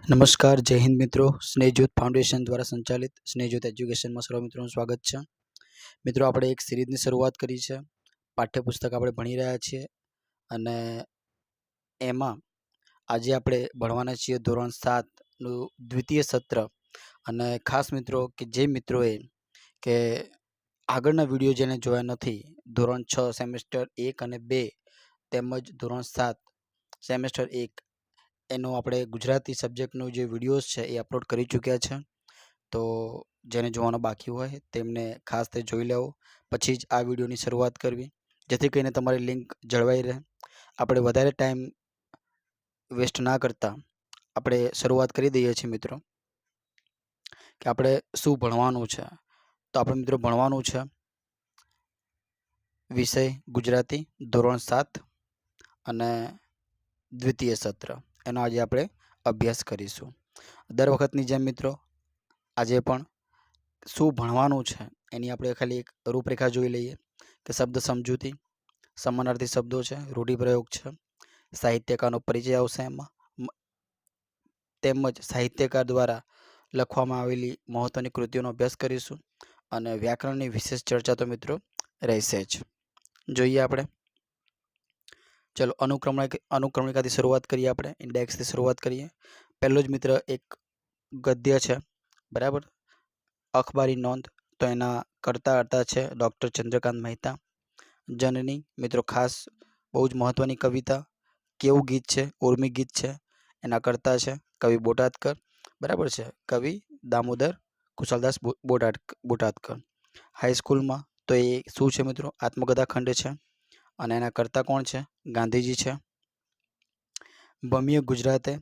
નમસ્કાર, જય હિન્દ મિત્રો. સ્નેહજ્યોત ફાઉન્ડેશન દ્વારા સંચાલિત સ્નેહજ્યોત એજ્યુકેશનમાં સર્વ મિત્રોનું સ્વાગત છે. મિત્રો, આપણે એક સિરીઝની શરૂઆત કરી છે. પાઠ્યપુસ્તક આપણે ભણી રહ્યા છીએ અને એમાં આજે આપણે ભણવાના છીએ ધોરણ 7નું દ્વિતીય સત્ર. અને ખાસ મિત્રો કે જે મિત્રોએ કે આગળના વિડીયો જેને જોયા નથી, ધોરણ 6 સેમેસ્ટર 1 અને 2 તેમજ ધોરણ 7 સેમેસ્ટર 1 એનો આપણે ગુજરાતી સબ્જેક્ટનું જે વિડીયોઝ છે એ અપલોડ કરી ચૂક્યા છે. તો જેને જોવાનો બાકી હોય તેમને ખાસ તે જોઈ લેવો, પછી જ આ વિડીયોની શરૂઆત કરવી, જેથી કરીને તમારી લિંક જળવાઈ રહે. આપણે વધારે ટાઈમ વેસ્ટ ના કરતા આપણે શરૂઆત કરી દઈએ છીએ મિત્રો કે આપણે શું ભણવાનું છે. તો આપણે મિત્રો ભણવાનું છે વિષય ગુજરાતી ધોરણ 7 અને દ્વિતીય સત્ર. એનો આજે આપણે અભ્યાસ કરીશું. દર વખતની જેમ મિત્રો આજે પણ શું ભણવાનું છે એની આપણે ખાલી એક રૂપરેખા જોઈ લઈએ કે શબ્દ સમજૂતી, સમાનાર્થી શબ્દો છે, રૂઢિપ્રયોગ છે, સાહિત્યકારનો પરિચય આવશે એમાં, તેમજ સાહિત્યકાર દ્વારા લખવામાં આવેલી મહત્ત્વની કૃતિઓનો અભ્યાસ કરીશું અને વ્યાકરણની વિશેષ ચર્ચા તો મિત્રો રહેશે જ. જોઈએ આપણે. ચલો અનુક્રમણિકાથી શરૂઆત કરીએ. આપણે ઇન્ડેક્સથી શરૂઆત કરીએ. પહેલો જ મિત્ર એક ગદ્ય છે, બરાબર, અખબારી નોંધ. તો એના કર્તા છે ડૉક્ટર ચંદ્રકાંત મહેતા. જનની મિત્રો ખાસ બહુ જ મહત્ત્વની કવિતા. કેવું ગીત છે, ઉર્મી ગીત છે. એના કર્તા છે કવિ બોટાદકર, બરાબર છે, કવિ દામોદર કુશલદાસ બોટાદકર. હાઈસ્કૂલમાં તો એ શું છે મિત્રો? આત્મકથા ખંડ છે અને એના કર્તા કોણ છે? ગાંધીજી છે. ભમ્ય ગુજરાતે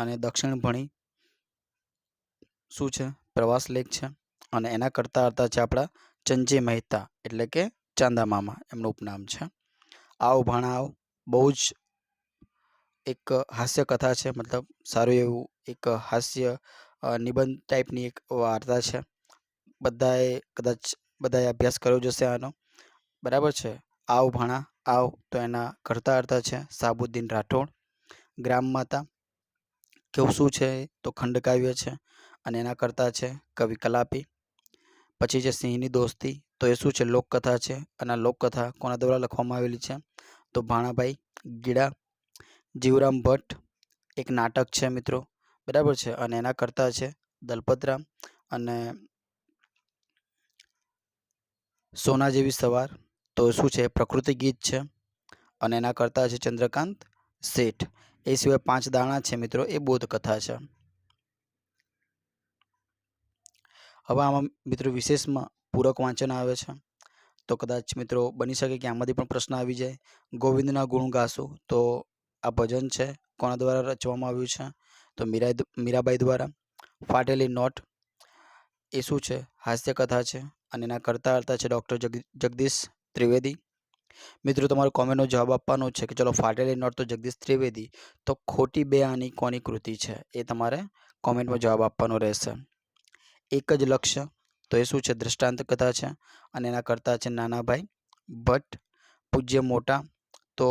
અને દક્ષિણ ભણી શું છે? પ્રવાસ લેખ છે અને એના કર્તા છે આપણા ચંચે મહેતા, એટલે કે ચાંદા મામા એમનું ઉપનામ છે. આવ ભાણા આવ બહુ જ એક હાસ્ય કથા છે, મતલબ સારું એવું એક હાસ્ય નિબંધ ટાઈપની એક વાર્તા છે. બધાએ અભ્યાસ કર્યો જશે આનો, બરાબર છે. આવ ભાણા આવ તો એના કર્તા છે સાબુદ્દીન રાઠોડ. ગ્રામ માતા કેવું શું છે? તો ખંડકાવ્ય છે અને એના કર્તા છે કવિ કલાપી. પછી છે સિંહની દોસ્તી. તો એ શું છે? લોકકથા છે અને આ લોકકથા કોના દ્વારા લખવામાં આવેલી છે? તો ભાણાભાઈ ગીડા. જીવરામ ભટ્ટ એક નાટક છે મિત્રો, બરાબર છે, અને એના કર્તા છે દલપતરામ. અને સોના જેવી સવાર તો શું છે? પ્રકૃતિ ગીત છે અને એના કર્તા છે ચંદ્રકાંત શેઠ. એ સિવાય 5 દાણા છે મિત્રો, એ બોધકથા છે. હવે આમાં મિત્રો વિશેષમાં પૂરક વાંચન આવે છે. તો કદાચ મિત્રો બની શકે કે આમાંથી પણ પ્રશ્ન આવી જાય. ગોવિંદના ગુણ ગાશું. તો આ ભજન છે, કોના દ્વારા રચવામાં આવ્યું છે? તો મીરાબાઈ દ્વારા. ફાટેલી નોટ એ શું છે? હાસ્ય કથા છે અને એના કર્તા છે ડૉક્ટર જગદીશ ત્રિવેદી. મિત્રો તમારો કોમેન્ટનો જવાબ આપવાનો છે કે ચલો ફાટેલી નોટ તો જગદીશ ત્રિવેદી, તો ખોટી બે આની કોની કૃતિ છે એ તમારે કોમેન્ટમાં જવાબ આપવાનો રહેશે. એક જ લક્ષ્ય તો એ શું છે? દ્રષ્ટાંત કથા છે અને એના કર્તા છે નાનાભાઈ ભટ્ટ. પૂજ્ય મોટા તો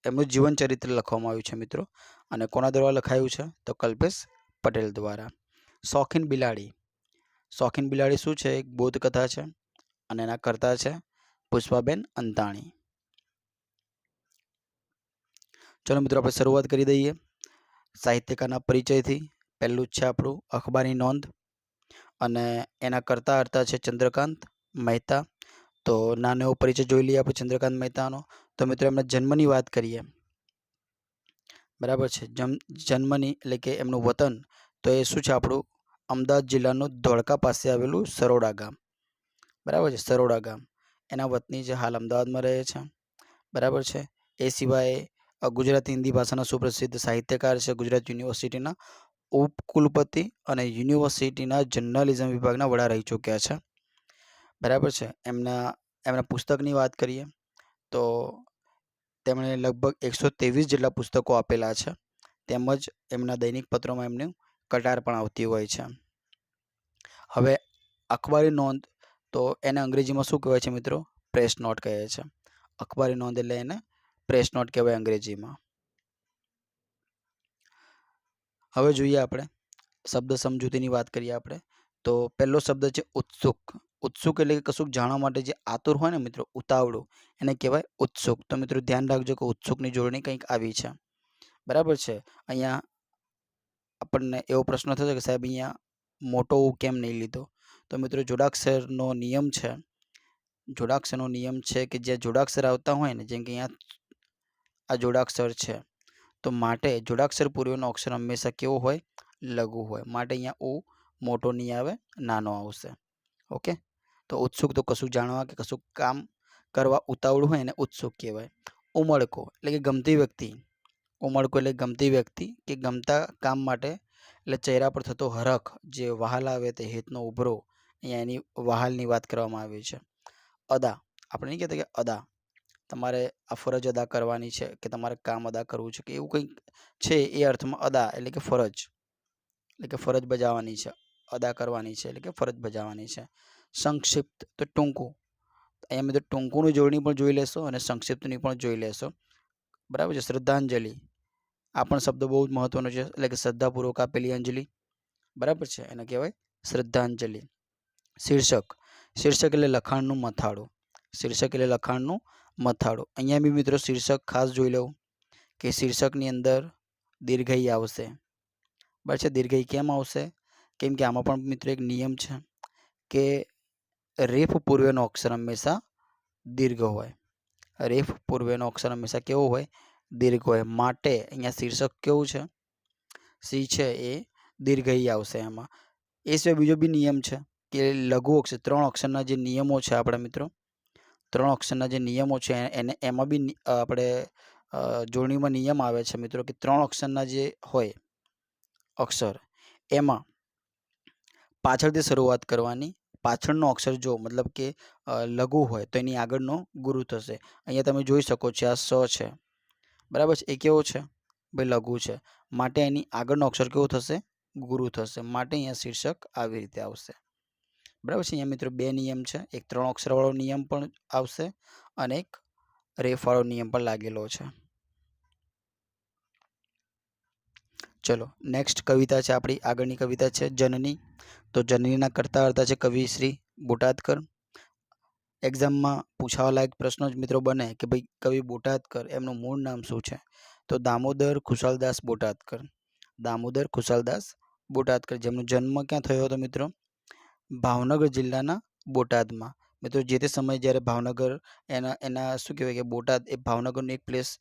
એમનું જીવન ચરિત્ર લખવામાં આવ્યું છે મિત્રો, અને કોના દ્વારા લખાયું છે? તો કલ્પેશ પટેલ દ્વારા. શોખીન બિલાડી. શોખીન બિલાડી શું છે? એક બોધકથા છે અને એના કર્તા છે પુષ્પાબેન અંતાણી. ચલો મિત્રો આપણે શરૂઆત કરી દઈએ સાહિત્યકારના પરિચયથી. પહેલું જ છે આપણું અખબારી નોંધ અને એના કર્તા છે ચંદ્રકાંત મહેતા. તો નાનો એવો પરિચય જોઈ લઈએ આપણે ચંદ્રકાંત મહેતાનો. તો મિત્રો એમના જન્મની વાત કરીએ, બરાબર છે. જન્મની એટલે કે એમનું વતન તો એ શું છે આપણું? અમદાવાદ જિલ્લાનું ધોળકા પાસે આવેલું સરોડા ગામ, બરાબર છે, સરોડા ગામ. એના વતની જે હાલ અમદાવાદમાં રહે છે, બરાબર છે. એ સિવાય ગુજરાતી હિન્દી ભાષાના સુપ્રસિદ્ધ સાહિત્યકાર છે. ગુજરાત યુનિવર્સિટીના ઉપકુલપતિ અને યુનિવર્સિટીના જર્નલિઝમ વિભાગના વડા રહી ચૂક્યા છે, બરાબર છે. એમના પુસ્તકની વાત કરીએ તો તેમણે લગભગ 123 જેટલા પુસ્તકો આપેલા છે, તેમજ એમના દૈનિક પત્રોમાં એમને કટાર પણ આવતી હોય છે. હવે અખબારી નોંધ તો એને અંગ્રેજીમાં શું કહેવાય છે મિત્રો? પ્રેસ નોટ કહે છે. અખબારી નોંધ એટલે એને પ્રેસ નોટ કહેવાય અંગ્રેજીમાં. હવે જોઈએ આપણે શબ્દ સમજૂતીની વાત કરીએ આપણે તો પહેલો શબ્દ છે ઉત્સુક. ઉત્સુક એટલે કે કશુંક જાણવા માટે જે આતુર હોય ને મિત્રો, ઉતાવળું, એને કહેવાય ઉત્સુક. તો મિત્રો ધ્યાન રાખજો કે ઉત્સુકની જોડણી કંઈક આવી છે. બરાબર છે. અહીંયા આપણને એવો પ્રશ્ન થશે કે સાહેબ અહીંયા મોટો ઉ કેમ નહીં લીધો? તો મિત્રો જોડાક્ષરનો નિયમ છે. જોડાક્ષરનો નિયમ છે કે જે જોડાક્ષર આવતા હોય ને, જેમ કે અહીંયા આ જોડાક્ષર છે, તો માટે જોડાક્ષર પૂર્વેનો અક્ષર હંમેશા કેવો હોય? લઘુ હોય. માટે અહીંયા ઉ મોટો નહીં આવે, નાનો આવશે. ઓકે. તો ઉત્સુક તો કશું જાણવા કે કશું કામ કરવા ઉતાવળું હોય એને ઉત્સુક કહેવાય. ઉમળકો એટલે કે ગમતી વ્યક્તિ. ઉમળકો એટલે ગમતી વ્યક્તિ કે ગમતા કામ માટે એટલે ચહેરા પર થતો હરખ, જે વહાલ આવે તે હેતનો ઉભરો, અહીંયા એની વહાલની વાત કરવામાં આવી છે. અદા, આપણે નહીં કહેતા કે અદા, તમારે આ ફરજ અદા કરવાની છે કે તમારે કામ અદા કરવું છે કે એવું કંઈક છે, એ અર્થમાં અદા એટલે કે ફરજ, એટલે કે ફરજ બજાવવાની છે, અદા કરવાની છે એટલે કે ફરજ બજાવવાની છે. સંક્ષિપ્ત તો ટૂંકું. અહીંયા મિત્રો ટૂંકુની જોડણી પણ જોઈ લેશો અને સંક્ષિપ્તની પણ જોઈ લેશો. બરાબર છે. શ્રદ્ધાંજલિ, આ પણ શબ્દ બહુ જ મહત્વનો છે, એટલે કે શ્રદ્ધાપૂર્વક આપેલી અંજલિ. બરાબર છે, એને કહેવાય શ્રદ્ધાંજલિ. શીર્ષક, શીર્ષક એટલે લખાણનું મથાળું. શીર્ષક એટલે લખાણનું મથાળું. અહીંયા બી મિત્રો શીર્ષક ખાસ જોઈ લેવું કે શીર્ષકની અંદર દીર્ઘઈ આવશે. બરાબર છે. દીર્ઘઈ કેમ આવશે? કેમ કે આમાં પણ મિત્રો એક નિયમ છે કે રેફ પૂર્વેનો અક્ષર હંમેશા દીર્ઘ હોય. રેફ પૂર્વેનો અક્ષર હંમેશા કેવો હોય? દીર્ઘ હોય. માટે અહીંયા શીર્ષક કેવું છે? સી છે એ દીર્ઘઈ આવશે એમાં. એ સિવાય બીજો બી નિયમ છે કે લઘુ અક્ષર, 3 અક્ષરના જે નિયમો છે આપણા મિત્રો, 3 અક્ષરના જે નિયમો છે એને એમાં બી આપણે જોડણીમાં નિયમ આવે છે મિત્રો કે 3 અક્ષરના જે હોય અક્ષર, એમાં પાછળથી શરૂઆત કરવાની. પાછળનો અક્ષર જો મતલબ કે લઘુ હોય તો એની આગળનો ગુરુ થશે. અહીંયા તમે જોઈ શકો છો આ સ છે. બરાબર છે. એ કેવો છે? ભાઈ લઘુ છે. માટે એની આગળનો અક્ષર કેવો થશે? ગુરુ થશે. માટે અહીંયા શીર્ષક આવી રીતે આવશે. બરાબર છે. અહીંયા મિત્રો 2 નિયમ છે. એક 3 અક્ષરવાળો નિયમ પણ આવશે અને એક રેફવાળો નિયમ પણ લાગેલો છે. ચલો નેક્સ્ટ કવિતા છે આપણી. આગળની કવિતા છે જનની. તો જનનીના કરતા હતા છે કવિ શ્રી બોટાદકર. એક્ઝામમાં પૂછાવા લાયક પ્રશ્નો જ મિત્રો બને કે ભાઈ કવિ બોટાદકર એમનું મૂળ નામ શું છે? તો દામોદર ખુશાલદાસ બોટાદકર. દામોદર ખુશાલદાસ બોટાદકર, જેમનો જન્મ ક્યાં થયો હતો મિત્રો? ભાવનગર જિલ્લાના બોટાદમાં. મિત્રો જે તે સમયે જ્યારે ભાવનગર એના શું કહેવાય કે બોટાદ એ ભાવનગરનું એક પ્લેસ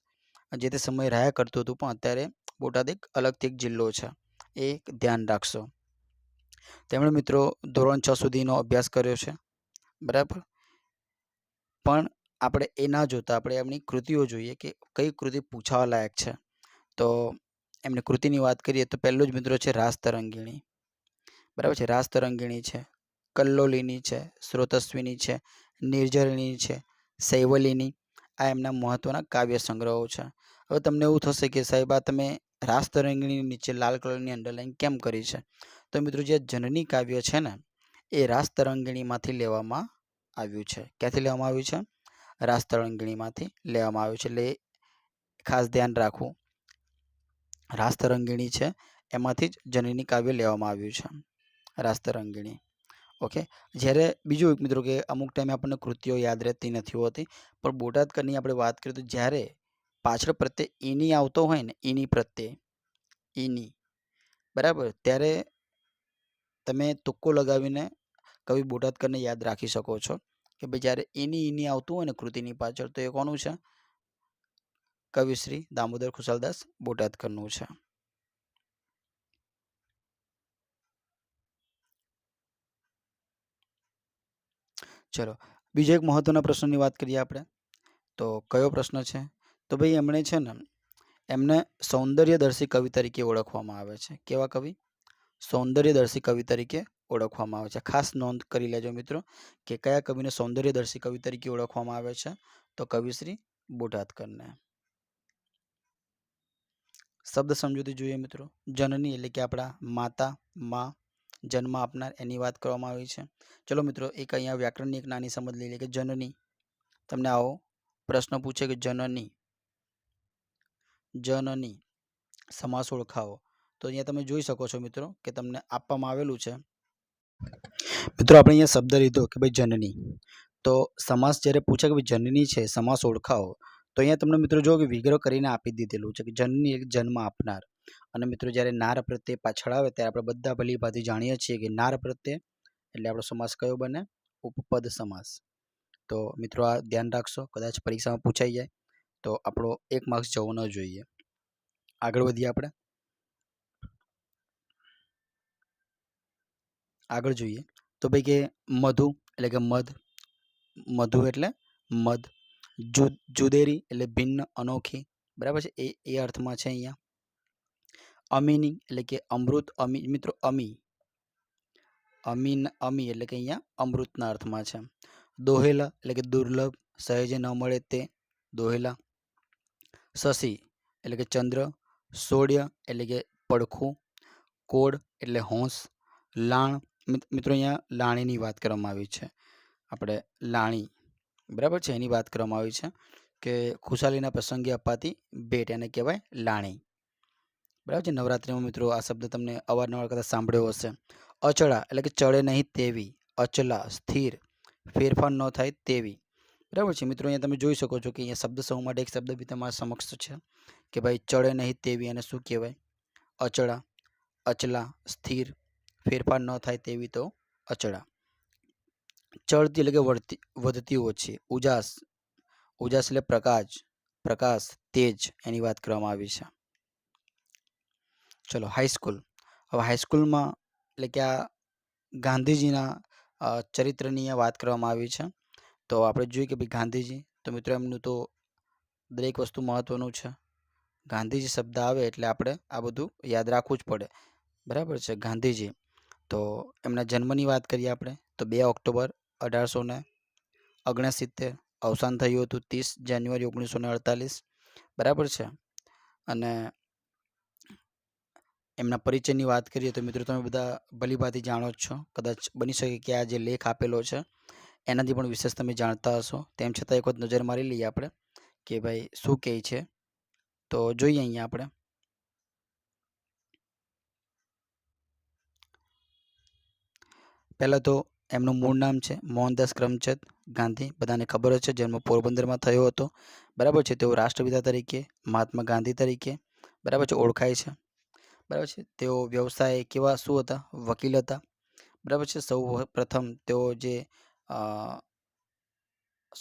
જે તે સમયે રહ્યા કરતું હતું, પણ અત્યારે બોટાદ એક અલગથી એક જિલ્લો છે, એ ધ્યાન રાખશો. તેમણે મિત્રો ધોરણ 6 સુધીનો અભ્યાસ કર્યો છે. બરાબર. પણ આપણે એ ના જોતા આપણે એમની કૃતિઓ જોઈએ કે કઈ કૃતિ પૂછાવા લાયક છે. તો એમની કૃતિની વાત કરીએ તો પહેલું જ મિત્રો છે રાસ તરંગિણી. બરાબર છે. રાસ તરંગિણી છે, કલ્લોલિની છે, સ્રોતસ્વિની છે, નિર્ઝરિણી છે, શૈવલિની. આ એમના મહત્વના કાવ્ય સંગ્રહો છે. હવે તમને એવું થશે કે સાહેબ આ તમે રાસ તરંગિણી નીચે લાલ કલરની અંડરલાઈન કેમ કરી છે? તો મિત્રો જે જનની કાવ્ય છે ને એ રાસ તરંગિણીમાંથી લેવામાં આવ્યું છે. ક્યાંથી લેવામાં આવ્યું છે? રાસ તરંગિણીમાંથી લેવામાં આવ્યું છે. એટલે ખાસ ધ્યાન રાખવું. રાસ તરંગિણી છે એમાંથી જ જનની કાવ્ય લેવામાં આવ્યું છે, રાસ તરંગિણી. ઓકે. જ્યારે બીજું એક મિત્રો કે અમુક ટાઈમે આપણને કૃતિઓ યાદ રહેતી નથી હોતી, પણ બોટાદકરની આપણે વાત કરીએ તો જ્યારે પાછળ પ્રત્યે ઈની આવતો હોય ને, ઈની પ્રત્યે ઈની, બરાબર, ત્યારે તમે તુક્કો લગાવીને કવિ બોટાદકરને યાદ રાખી શકો છો કે ભાઈ જ્યારે ઈની આવતું હોય ને કૃતિની પાછળ, તો એ કોનું છે? કવિ શ્રી દામોદર ખુશાલદાસ બોટાદકરનું છે. ચલો બીજો એક મહત્વના પ્રશ્નની વાત કરીએ આપણે. તો કયો પ્રશ્ન છે? તો ભાઈ એમણે છે ને એમને સૌંદર્યદર્શી કવિ તરીકે ઓળખવામાં આવે છે. કેવા કવિ? સૌંદર્યદર્શી કવિ તરીકે ઓળખવામાં આવે છે. ખાસ નોંધ કરી લેજો મિત્રો કે કયા કવિને સૌંદર્યદર્શી કવિ તરીકે ઓળખવામાં આવે છે? તો કવિશ્રી બોટાદકરને. શબ્દ સમજૂતી જોઈએ મિત્રો. જનની એટલે કે આપણા માતા, માં, જન્મ આપનાર, એની વાત કરવામાં આવી છે. ચલો મિત્રો એક અહીંયા વ્યાકરણની એક નાની સમજ લઈ લઈએ કે જનની. તમને આવો પ્રશ્ન પૂછે કે જનની, જનની સમાસ ઓળખાવો. તો અહીંયા તમે જોઈ શકો છો મિત્રો કે તમને આપવામાં આવેલું છે. મિત્રો આપણે અહીંયા શબ્દ લીધો કે ભાઈ જનની, તો સમાસ જ્યારે પૂછે કે ભાઈ જનની છે સમાસ ઓળખાવો, તો અહીંયા તમને મિત્રો જો કે વિગ્રહ કરીને આપી દીધેલું છે કે જનની એટલે જન્મ આપનાર. અને મિત્રો જ્યારે નાર પ્રત્યે પાછળ આવે ત્યારે આપણે બધા ભલી ભાંતિ જાણીએ છીએ કે નાર પ્રત્યે એટલે આપણો સમાસ કયો બને? ઉપપદ સમાસ. તો મિત્રો આ ધ્યાન રાખશો, કદાચ પરીક્ષામાં પૂછાઈ જાય તો આપણો 1 માર્ક્સ જવો ન જોઈએ. આગળ વધીએ આપણે. આગળ જોઈએ તો ભાઈ કે મધુ એટલે કે મધ, મધુ એટલે મધ, જુદેરી એટલે ભિન્ન અનોખી, બરાબર છે, એ અર્થમાં છે અહીંયા. અમીની એટલે કે અમૃત, અમી મિત્રો અમી એટલે કે અહીંયા અમૃતના અર્થમાં છે. દોહેલા એટલે કે દુર્લભ, સહેજે ન મળે તે, દોહેલા. શશી એટલે કે ચંદ્ર, સોડ્ય એટલે કે પડખું, કોડ એટલે હોંશ, લાણ મિત્રો અહીંયા લાણીની વાત કરવામાં આવી છે. આપણે લાણી, બરાબર છે, એની વાત કરવામાં આવી છે કે ખુશાલીના પ્રસંગે અપાતી ભેટ એને કહેવાય લાણી, બરાબર છે. નવરાત્રિમાં મિત્રો આ શબ્દ તમને અવારનવાર કદાચ સાંભળ્યો હશે. અચળા એટલે કે ચડે નહીં તેવી, અચલા સ્થિર, ફેરફાર ન થાય તેવી, બરાબર છે. મિત્રો અહીંયા તમે જોઈ શકો છો કે અહીંયા શબ્દ સમૂહ માટે એક શબ્દ બી તમારા સમક્ષ છે કે ભાઈ ચડે નહીં તેવી અને શું કહેવાય? અચળા, અચલા, સ્થિર, ફેરફાર ન થાય તેવી તો અચળા. ચડતી એટલે કે વધતી ઓછી, ઉજાસ, ઉજાસ એટલે પ્રકાશ, તેજ, એની વાત કરવામાં આવી છે. ચલો હાઈસ્કૂલ. હવે હાઈસ્કૂલમાં એટલે કે આ ગાંધીજીના ચરિત્રની વાત કરવામાં આવી છે. તો આપણે જોઈએ કે ભાઈ ગાંધીજી, તો મિત્રો એમનું તો દરેક વસ્તુ મહત્વનું છે. ગાંધીજી શબ્દ આવે એટલે આપણે આ બધું યાદ રાખવું જ પડે, બરાબર છે. ગાંધીજી, તો એમના જન્મની વાત કરીએ આપણે તો 2 ઓક્ટોબર 1869 અવસાન થયું હતું 30 જાન્યુઆરી 1948, બરાબર છે. અને એમના પરિચયની વાત કરીએ તો મિત્રો તમે બધા ભલીભાંતિ જાણો જ છો, કદાચ બની શકે કે આ જે લેખ આપેલો છે એનાથી પણ વિશેષ તમે જાણતા હશો. તેમ છતાં એક વખત નજર મારી લઈએ આપણે કે ભાઈ શું કહે છે. તો જોઈએ અહીંયા આપણે. પહેલાં તો એમનું મૂળ નામ છે મોહનદાસ કરમચંદ ગાંધી, બધાને ખબર જ છે. જન્મ પોરબંદરમાં થયો હતો, બરાબર છે. તેઓ રાષ્ટ્રપિતા તરીકે, મહાત્મા ગાંધી તરીકે, બરાબર છે, ઓળખાય છે, બરાબર છે. તેઓ વ્યવસાય કેવા શું હતા? વકીલ હતા, બરાબર છે. સૌ પ્રથમ તેઓ જે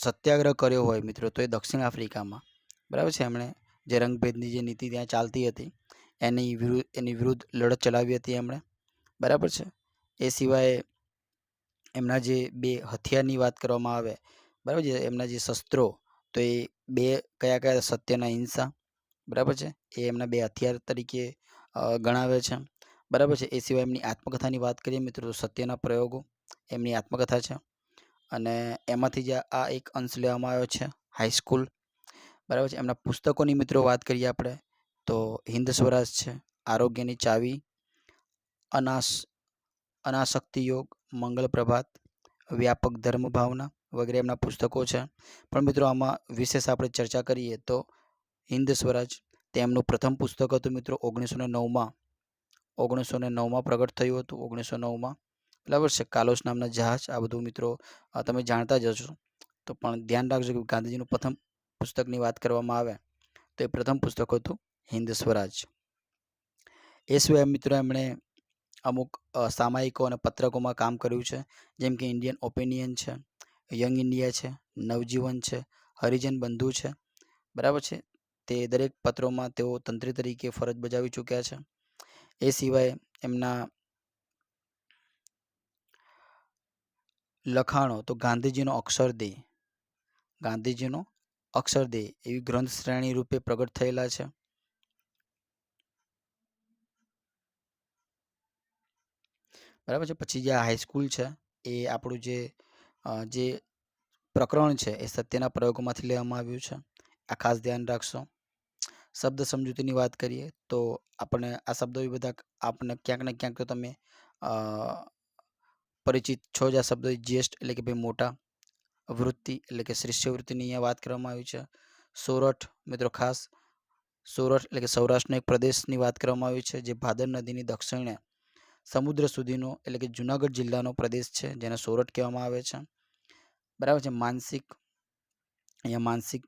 સત્યાગ્રહ કર્યો હોય મિત્રો તો એ દક્ષિણ આફ્રિકામાં, બરાબર છે. એમણે જે રંગભેદની જે નીતિ ત્યાં ચાલતી હતી એની વિરુદ્ધ લડત ચલાવી હતી એમણે, બરાબર છે. એ સિવાય એમના જે 2 હથિયારની વાત કરવામાં આવે, બરાબર છે, એમના જે શસ્ત્રો, તો એ 2 કયા સત્યના હિંસા, બરાબર છે, એ એમના 2 હથિયાર તરીકે ગણાવે છે, બરાબર છે. એ સિવાય એમની આત્મકથાની વાત કરીએ મિત્રો તો સત્યના પ્રયોગો એમની આત્મકથા છે. અને એમાંથી જ આ એક અંશ લેવામાં આવ્યો છે, હાઈસ્કૂલ, બરાબર છે. એમના પુસ્તકોની મિત્રો વાત કરીએ આપણે તો હિન્દ સ્વરાજ છે, આરોગ્યની ચાવી, અનાસક્તિ યોગ, મંગળ પ્રભાત, વ્યાપક ધર્મ ભાવના વગેરે એમના પુસ્તકો છે. પણ મિત્રો આમાં વિશેષ આપણે ચર્ચા કરીએ તો હિન્દ સ્વરાજ તેમનું પ્રથમ પુસ્તક હતું મિત્રો 1909માં પ્રગટ થયું હતું, 1909માં, બરાબર છે. કાલોશ નામના જહાજ, આ બધું મિત્રો તમે જાણતા જ હશો. તો પણ ધ્યાન રાખજો કે ગાંધીજીનું પ્રથમ પુસ્તકની વાત કરવામાં આવે તો એ પ્રથમ પુસ્તક હતું હિન્દ સ્વરાજ. એ સિવાય મિત્રો એમણે અમુક સામાયિકો અને પત્રકોમાં કામ કર્યું છે, જેમ કે ઇન્ડિયન ઓપિનિયન છે, યંગ ઇન્ડિયા છે, નવજીવન છે, હરિજન બંધુ છે, બરાબર છે. તે દરેક પત્રોમાં તેઓ તંત્રી તરીકે ફરજ બજાવી ચૂક્યા છે. એ સિવાય એમના લખાણો તો ગાંધીજીનો અક્ષરદેહ એવી ગ્રંથ શ્રેણી રૂપે પ્રગટ થયેલા છે, બરાબર છે. પછી જે હાઈસ્કૂલ છે એ આપણું જે પ્રકરણ છે એ સત્યના પ્રયોગોમાંથી લેવામાં આવ્યું છે, આ ખાસ ધ્યાન રાખશો. શબ્દ સમજૂતીની વાત કરીએ તો આપણે આ શબ્દો બધા આપણને ક્યાંક ને ક્યાંક તો તમે પરિચિત છો જ. આ શબ્દો જ્યેષ્ઠ એટલે કે ભાઈ મોટા, વૃત્તિ એટલે કે શિષ્યવૃત્તિની અહીંયા વાત કરવામાં આવી છે. સોરઠ મિત્રો ખાસ સૌરાષ્ટ્ર એટલે કે સૌરાષ્ટ્રનો એક પ્રદેશની વાત કરવામાં આવી છે, જે ભાદર નદીની દક્ષિણે સમુદ્ર સુધીનો એટલે કે જુનાગઢ જિલ્લાનો પ્રદેશ છે, જેને સોરઠ કહેવામાં આવે છે. બરાબર છે. માનસિક, અહીંયા માનસિક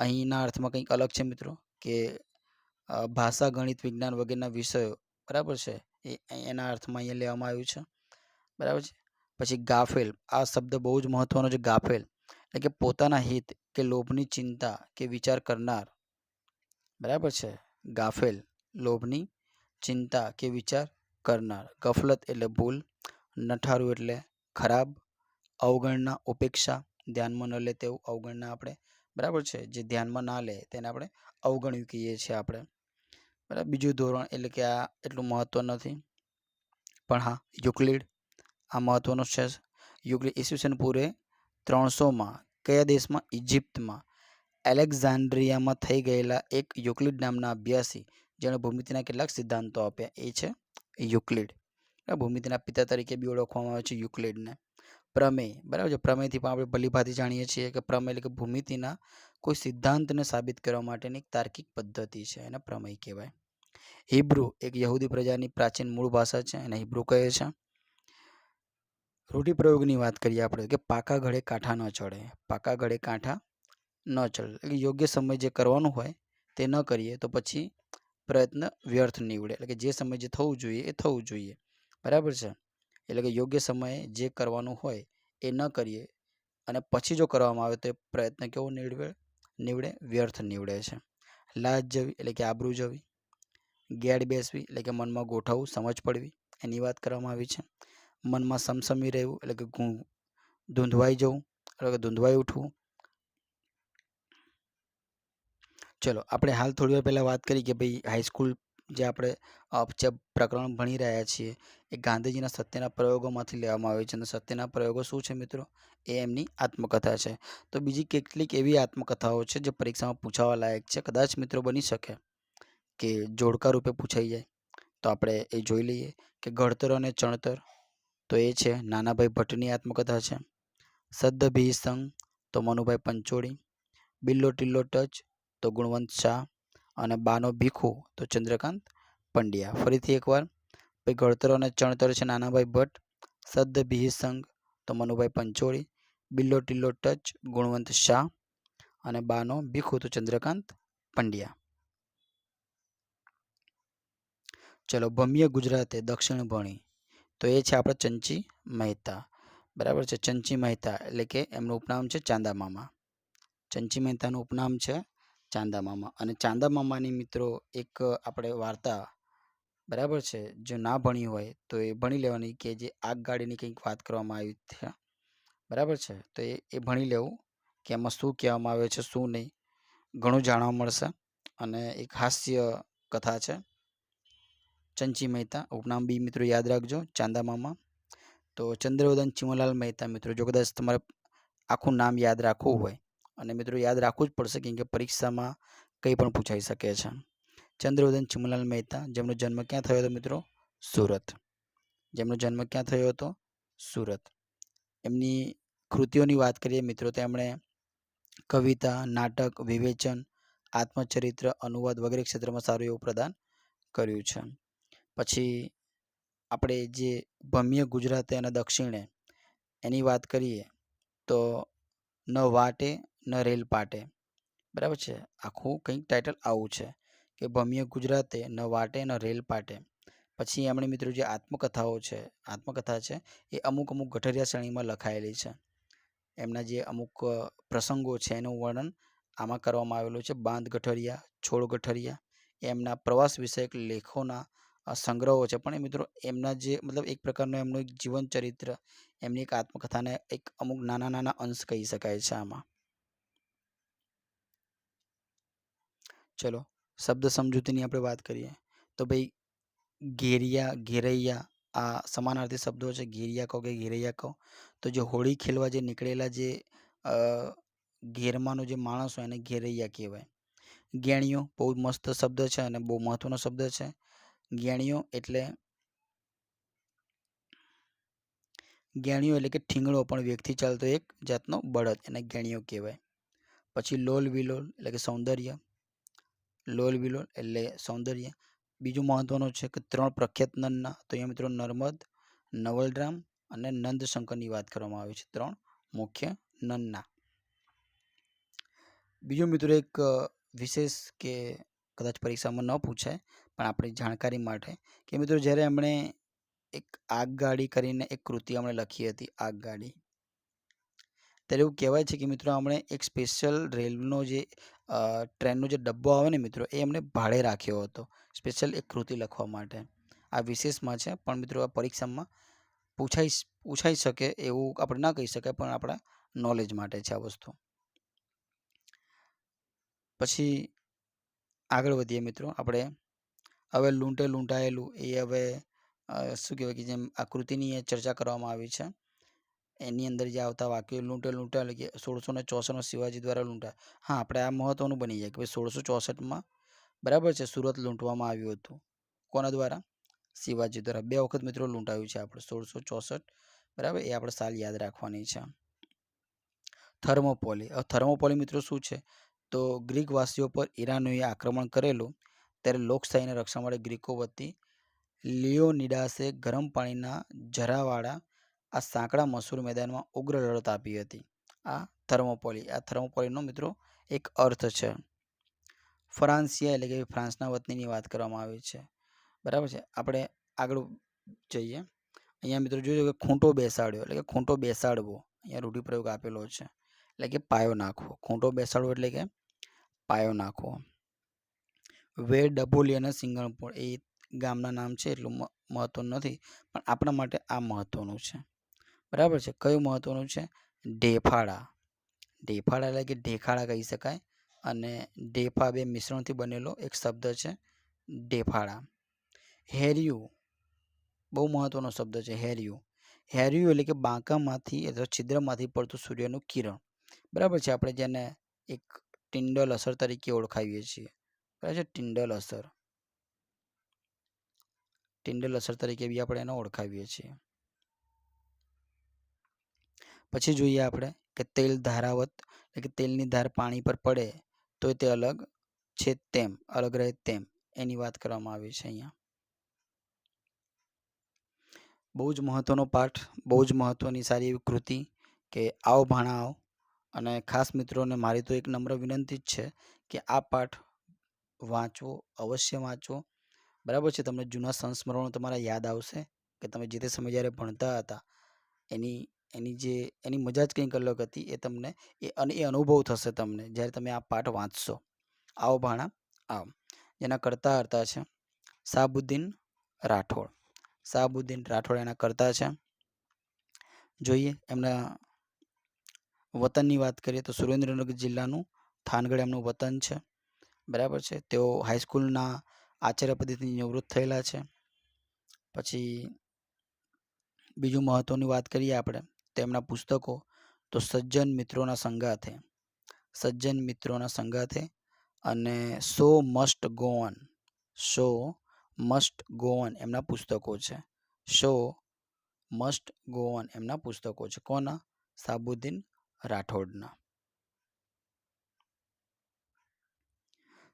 અહીંના અર્થમાં કંઈક અલગ છે મિત્રો, કે ભાષા, ગણિત, વિજ્ઞાન વગેરેના વિષયો, બરાબર છે, એના અર્થમાં અહીંયા લેવામાં આવ્યું છે. બરાબર છે. પછી ગાફેલ, આ શબ્દ બહુ જ મહત્વનો છે. ગાફેલ એટલે કે પોતાના હિત કે લોભની ચિંતા કે વિચાર કરનાર. બરાબર છે. ગાફેલ, લોભની ચિંતા કે વિચાર કરનાર. ગફલત એટલે ભૂલ. નઠારું એટલે ખરાબ. અવગણના, ઉપેક્ષા, ધ્યાનમાં ન લે તેવું, અવગણના આપણે, બરાબર છે, જે ધ્યાનમાં ના લે તેને આપણે અવગણ્યું કહીએ છીએ આપણે. બરાબર. બીજું ધોરણ એટલે કે આ એટલું મહત્વ નથી, પણ હા, યુક્લિડ આ મહત્વનું છે. યુક્લિડ ઈસવીસન પૂર્વે 300માં કયા દેશમાં? ઇજિપ્તમાં એલેક્ઝાન્ડ્રિયામાં થઈ ગયેલા એક યુક્લિડ નામના અભ્યાસી, જેણે ભૂમિતિના કેટલાક સિદ્ધાંતો આપ્યા, એ છે યુક્લિડ. ભૂમિતિના પિતા તરીકે બી ઓળખવામાં આવે છે યુક્લિડને. પ્રમેય, બરાબર છે. પ્રમેયથી પણ આપણે ભલીભાંતિ જાણીએ છીએ કે પ્રમેય એટલે કે ભૂમિતિના કોઈ સિદ્ધાંતને સાબિત કરવા માટેની એક તાર્કિક પદ્ધતિ છે, એને પ્રમેય કહેવાય. હિબ્રુ એક યહૂદી પ્રજાની પ્રાચીન મૂળ ભાષા છે, એને હિબ્રુ કહે છે. રૂઢિપ્રયોગની વાત કરીએ આપણે કે પાકા ઘડે કાંઠા ન ચડે. પાકા ઘડે કાંઠા ન ચડે એટલે યોગ્ય સમય જે કરવાનું હોય તે ન કરીએ તો પછી પ્રયત્ન વ્યર્થ નીવડે. એટલે કે જે સમય જે થવું જોઈએ એ થવું જોઈએ. બરાબર છે. એટલે કે યોગ્ય સમયે જે કરવાનું હોય એ ન કરીએ અને પછી જો કરવામાં આવે તો એ પ્રયત્ન કેવો નીવડે? વ્યર્થ નીવડે છે. લાજ જવી એટલે કે આબરૂ જવી. ગેડ બેસવી એટલે કે મનમાં ગોઠવવું, સમજ પડવી, એની વાત કરવામાં આવી છે. મનમાં સમસમી રહેવું એટલે કે ધૂંધવાઈ જવું એટલે કે ધૂંધવાઈ ઉઠવું. ચલો આપણે હાલ થોડી વાર પહેલાં વાત કરી કે ભાઈ હાઈસ્કૂલ જે આપણે જે પ્રકરણ ભણી રહ્યા છીએ એ ગાંધીજીના સત્યના પ્રયોગોમાંથી લેવામાં આવે છે. અને સત્યના પ્રયોગો શું છે મિત્રો? એ એમની આત્મકથા છે. તો બીજી કેટલીક એવી આત્મકથાઓ છે જે પરીક્ષામાં પૂછાવા લાયક છે. કદાચ મિત્રો બની શકે કે જોડકા રૂપે પૂછાઈ જાય, તો આપણે એ જોઈ લઈએ કે ઘડતર અને ચણતર, તો એ છે નાનાભાઈ ભટ્ટની આત્મકથા છે. સદ્દ ભી સંગ, તો મનુભાઈ પંચોળી. બિલ્લો ટિલ્લો ટચ, તો ગુણવંત શાહ. અને બાનો ભીખુ, તો ચંદ્રકાંત પંડ્યા. ફરીથી એકવાર, ભાઈ ઘડતર અને ચણતર છે નાનાભાઈ ભટ્ટ. સદ્દ ભી સંગ, તો મનુભાઈ પંચોળી. બિલ્લો ટિલ્લો ટચ, ગુણવંત શાહ. અને બાનો ભીખુ, તો ચંદ્રકાંત પંડ્યા. ચલો ભમ્ય ગુજરાતે દક્ષિણ ભણી, તો એ છે આપણે ચંચી મહેતા. બરાબર છે. ચંચી મહેતા એટલે કે એમનું ઉપનામ છે ચાંદા મામા. ચંચી મહેતાનું ઉપનામ છે ચાંદા મામા. અને ચાંદા મામાની મિત્રો એક આપણે વાર્તા, બરાબર છે, જો ના ભણી હોય તો એ ભણી લેવાની, કે જે આગગાડીની કંઈક વાત કરવામાં આવી છે. બરાબર છે. તો એ ભણી લેવું કે એમાં શું કહેવામાં આવે છે, શું નહીં, ઘણું જાણવા મળશે. અને એક હાસ્ય કથા છે ચંચી મહેતા. ઉપનામ બી મિત્રો યાદ રાખજો, ચાંદા મામા. તો ચંદ્રવદન ચીમલાલ મહેતા મિત્રો, જો કદાચ તમારે આખું નામ યાદ રાખવું હોય, અને મિત્રો યાદ રાખવું જ પડશે કેમ કે પરીક્ષામાં કંઈ પણ પૂછાઈ શકે છે. ચંદ્રવદન ચીમલાલ મહેતા, જેમનો જન્મ ક્યાં થયો હતો મિત્રો? સુરત. જેમનો જન્મ ક્યાં થયો હતો? સુરત. એમની કૃતિઓની વાત કરીએ મિત્રો તો એમણે કવિતા, નાટક, વિવેચન, આત્મચરિત્ર, અનુવાદ વગેરે ક્ષેત્રમાં સારું એવું પ્રદાન કર્યું છે. પછી આપણે જે ભમ્ય ગુજરાતે અને દક્ષિણે એની વાત કરીએ તો ન વાટે ન રેલ પાટે. બરાબર છે. આખું કંઈક ટાઇટલ આવું છે કે ભમ્ય ગુજરાતે ન વાટે ન રેલ પાટે. પછી એમણે મિત્રો જે આત્મકથા છે એ અમુક ગઠરિયા શ્રેણીમાં લખાયેલી છે. એમના જે અમુક પ્રસંગો છે એનું વર્ણન આમાં કરવામાં આવેલું છે. બાંધ ગઠરિયા, છોડ ગઠરિયા, એમના પ્રવાસ વિષયક લેખોના સંગ્રહો છે. પણ એ મિત્રો એમના જે મતલબ એક પ્રકારનું એમનું એક જીવન ચરિત્ર, એમની એક આત્મકથાને એક અમુક નાના અંશ કહી શકાય છે આમાં. ચલો શબ્દ સમજૂતીની આપણે વાત કરીએ તો ભાઈ ઘેરિયા, ઘેરૈયા આ સમાનાર્થી શબ્દો છે. ઘેરિયા કહો કે ઘેરૈયા કહો, તો જે હોળી ખેલવા જે નીકળેલા જે ઘેરમાંનો જે માણસ હોય એને ઘેરૈયા કહેવાય. ગેણીઓ બહુ મસ્ત શબ્દ છે અને બહુ મહત્વનો શબ્દ છે. ગેણીઓ એટલે કે ઠીંગણો પણ વેગથી ચાલતો એક જાતનો બળદ, એને ગેણીઓ કહેવાય. પછી લોલ વિલોલ એટલે કે સૌંદર્ય. લોલ વિલોલ એટલે સૌંદર્ય. બીજું મહત્વનું છે કે 3 પ્રખ્યાત નંદના, તો અહીંયા મિત્રો નર્મદ, નવલરામ અને નંદશંકરની વાત કરવામાં આવી છે. 3 મુખ્ય નંદના. બીજું મિત્રો એક વિશેષ કે કદાચ પરીક્ષામાં ન પૂછાય પણ આપણી જાણકારી માટે કે મિત્રો જ્યારે એમણે એક આગગાડી કરીને એક કૃતિ આપણે લખી હતી, આગગાડી, ત્યારે એવું કહેવાય છે કે મિત્રો આપણે એક સ્પેશિયલ રેલનો જે ટ્રેનનો જે ડબ્બો આવે ને મિત્રો, એ એમણે ભાડે રાખ્યો હતો સ્પેશિયલ એક કૃતિ લખવા માટે. આ વિશેષમાં છે પણ મિત્રો આ પરીક્ષામાં પૂછાઈ શકે એવું આપણે ના કહી શકાય, પણ આપણા નોલેજ માટે છે આ વસ્તુ. પછી આગળ વધીએ મિત્રો આપણે. હવે લૂંટે લૂંટાયેલું એ હવે શું કહેવાય કે જેમ આ કૃતિની ચર્ચા કરવામાં આવી છે એની અંદર જે આવતા વાક્યો લૂંટે લૂંટાયેલું કે 1664 શિવાજી દ્વારા લૂંટા. હા, આપણે આ મહત્વનું બની જાય કે ભાઈ 1664માં બરાબર છે સુરત લૂંટવામાં આવ્યું હતું. કોના દ્વારા? શિવાજી દ્વારા. 2 વખત મિત્રો લૂંટાયું છે આપણે 1664, બરાબર. એ આપણે સાલ યાદ રાખવાની છે. થર્મોપોલી. હવે થર્મોપોલી મિત્રો શું છે? તો ગ્રીક વાસીઓ પર ઈરાનીઓએ આક્રમણ કરેલું ત્યારે લોકશાહીના રક્ષણ માટે ગ્રીકો વતી લિયોનિડાસે ગરમ પાણીના ઝરાવાળા આ સાંકડા મસૂર મેદાનમાં ઉગ્ર લડત આપી હતી. આ થર્મોપોલી. આ થર્મોપોલીનો મિત્રો એક અર્થ છે. ફ્રાન્સિયા એટલે કે ફ્રાન્સના વતનીની વાત કરવામાં આવી છે, બરાબર છે. આપણે આગળ જઈએ. અહીંયા મિત્રો જોજો કે ખૂંટો બેસાડ્યો એટલે કે ખૂંટો બેસાડવો. અહીંયા રૂઢિપ્રયોગ આપેલો છે એટલે કે પાયો નાખવો. ખૂંટો બેસાડવો એટલે કે પાયો નાખવો. વેડ, ડભોલી અને સિંગણપોળ એ ગામના નામ છે, એટલું મહત્વનું નથી પણ આપણા માટે આ મહત્વનું છે, બરાબર છે. કયું મહત્વનું છે? ઢેફાડા. ઢેફાડા એટલે કે ઢેખાડા કહી શકાય, અને ઢેફા બે મિશ્રણથી બનેલો એક શબ્દ છે ઢેફાડા. હેરિયું બહુ મહત્વનો શબ્દ છે. હેરિયું. હેરિયું એટલે કે બાંકામાંથી અથવા છિદ્રમાંથી પડતું સૂર્યનું કિરણ, બરાબર છે. આપણે જેને એક ટિન્ડલ અસર તરીકે ઓળખાવીએ છીએ, બરાબર છે. ટિન્ડલ અસર. ટિન્ડલ અસર તરીકે બી આપણે એને ઓળખાવીએ છીએ. પછી જોઈએ આપણે કે તેલ ધારાવત એટલે કે તેલની ધાર પાણી પર પડે તો તે અલગ છે તેમ, અલગ રહે તેમ, એની વાત કરવામાં આવી છે અહીંયા. બહુ જ મહત્વનો પાઠ, બહુ જ મહત્વની સારી એવી કૃતિ કે આવો ભાણા આવો. અને ખાસ મિત્રોને મારી તો એક નમ્ર વિનંતી જ છે કે આ પાઠ વાંચવો, અવશ્ય વાંચવો, બરાબર છે. તમને જૂના સંસ્મરણો તમારા યાદ આવશે કે તમે જે તે સમય જ્યારે ભણતા હતા એની મજા જ કંઈક અલગ હતી. એ તમને એ અનુભવ થશે તમને જ્યારે તમે આ પાઠ વાંચશો. આવો ભાણા આવ. જેના કરતા હતા છે શાહબુદ્દીન રાઠોડ. શાહબુદ્દીન રાઠોડ એના કરતા છે. જોઈએ એમના વતનની વાત કરીએ તો સુરેન્દ્રનગર જિલ્લાનું થાનગઢ એમનું વતન છે, બરાબર છે. તેઓ હાઈસ્કૂલના આચાર્ય પદેથી નિવૃત્ત થયેલા છે. પછી બીજું મહત્વની વાત કરીએ આપણે તો એમના પુસ્તકો તો સજ્જન મિત્રોના સંગાથે, સજ્જન મિત્રોના સંગાથે અને show must go on, show must go on એમના પુસ્તકો છે. શો મસ્ટ ગો ઓન એમના પુસ્તકો છે. કોના? શાહબુદ્દીન રાઠોડના.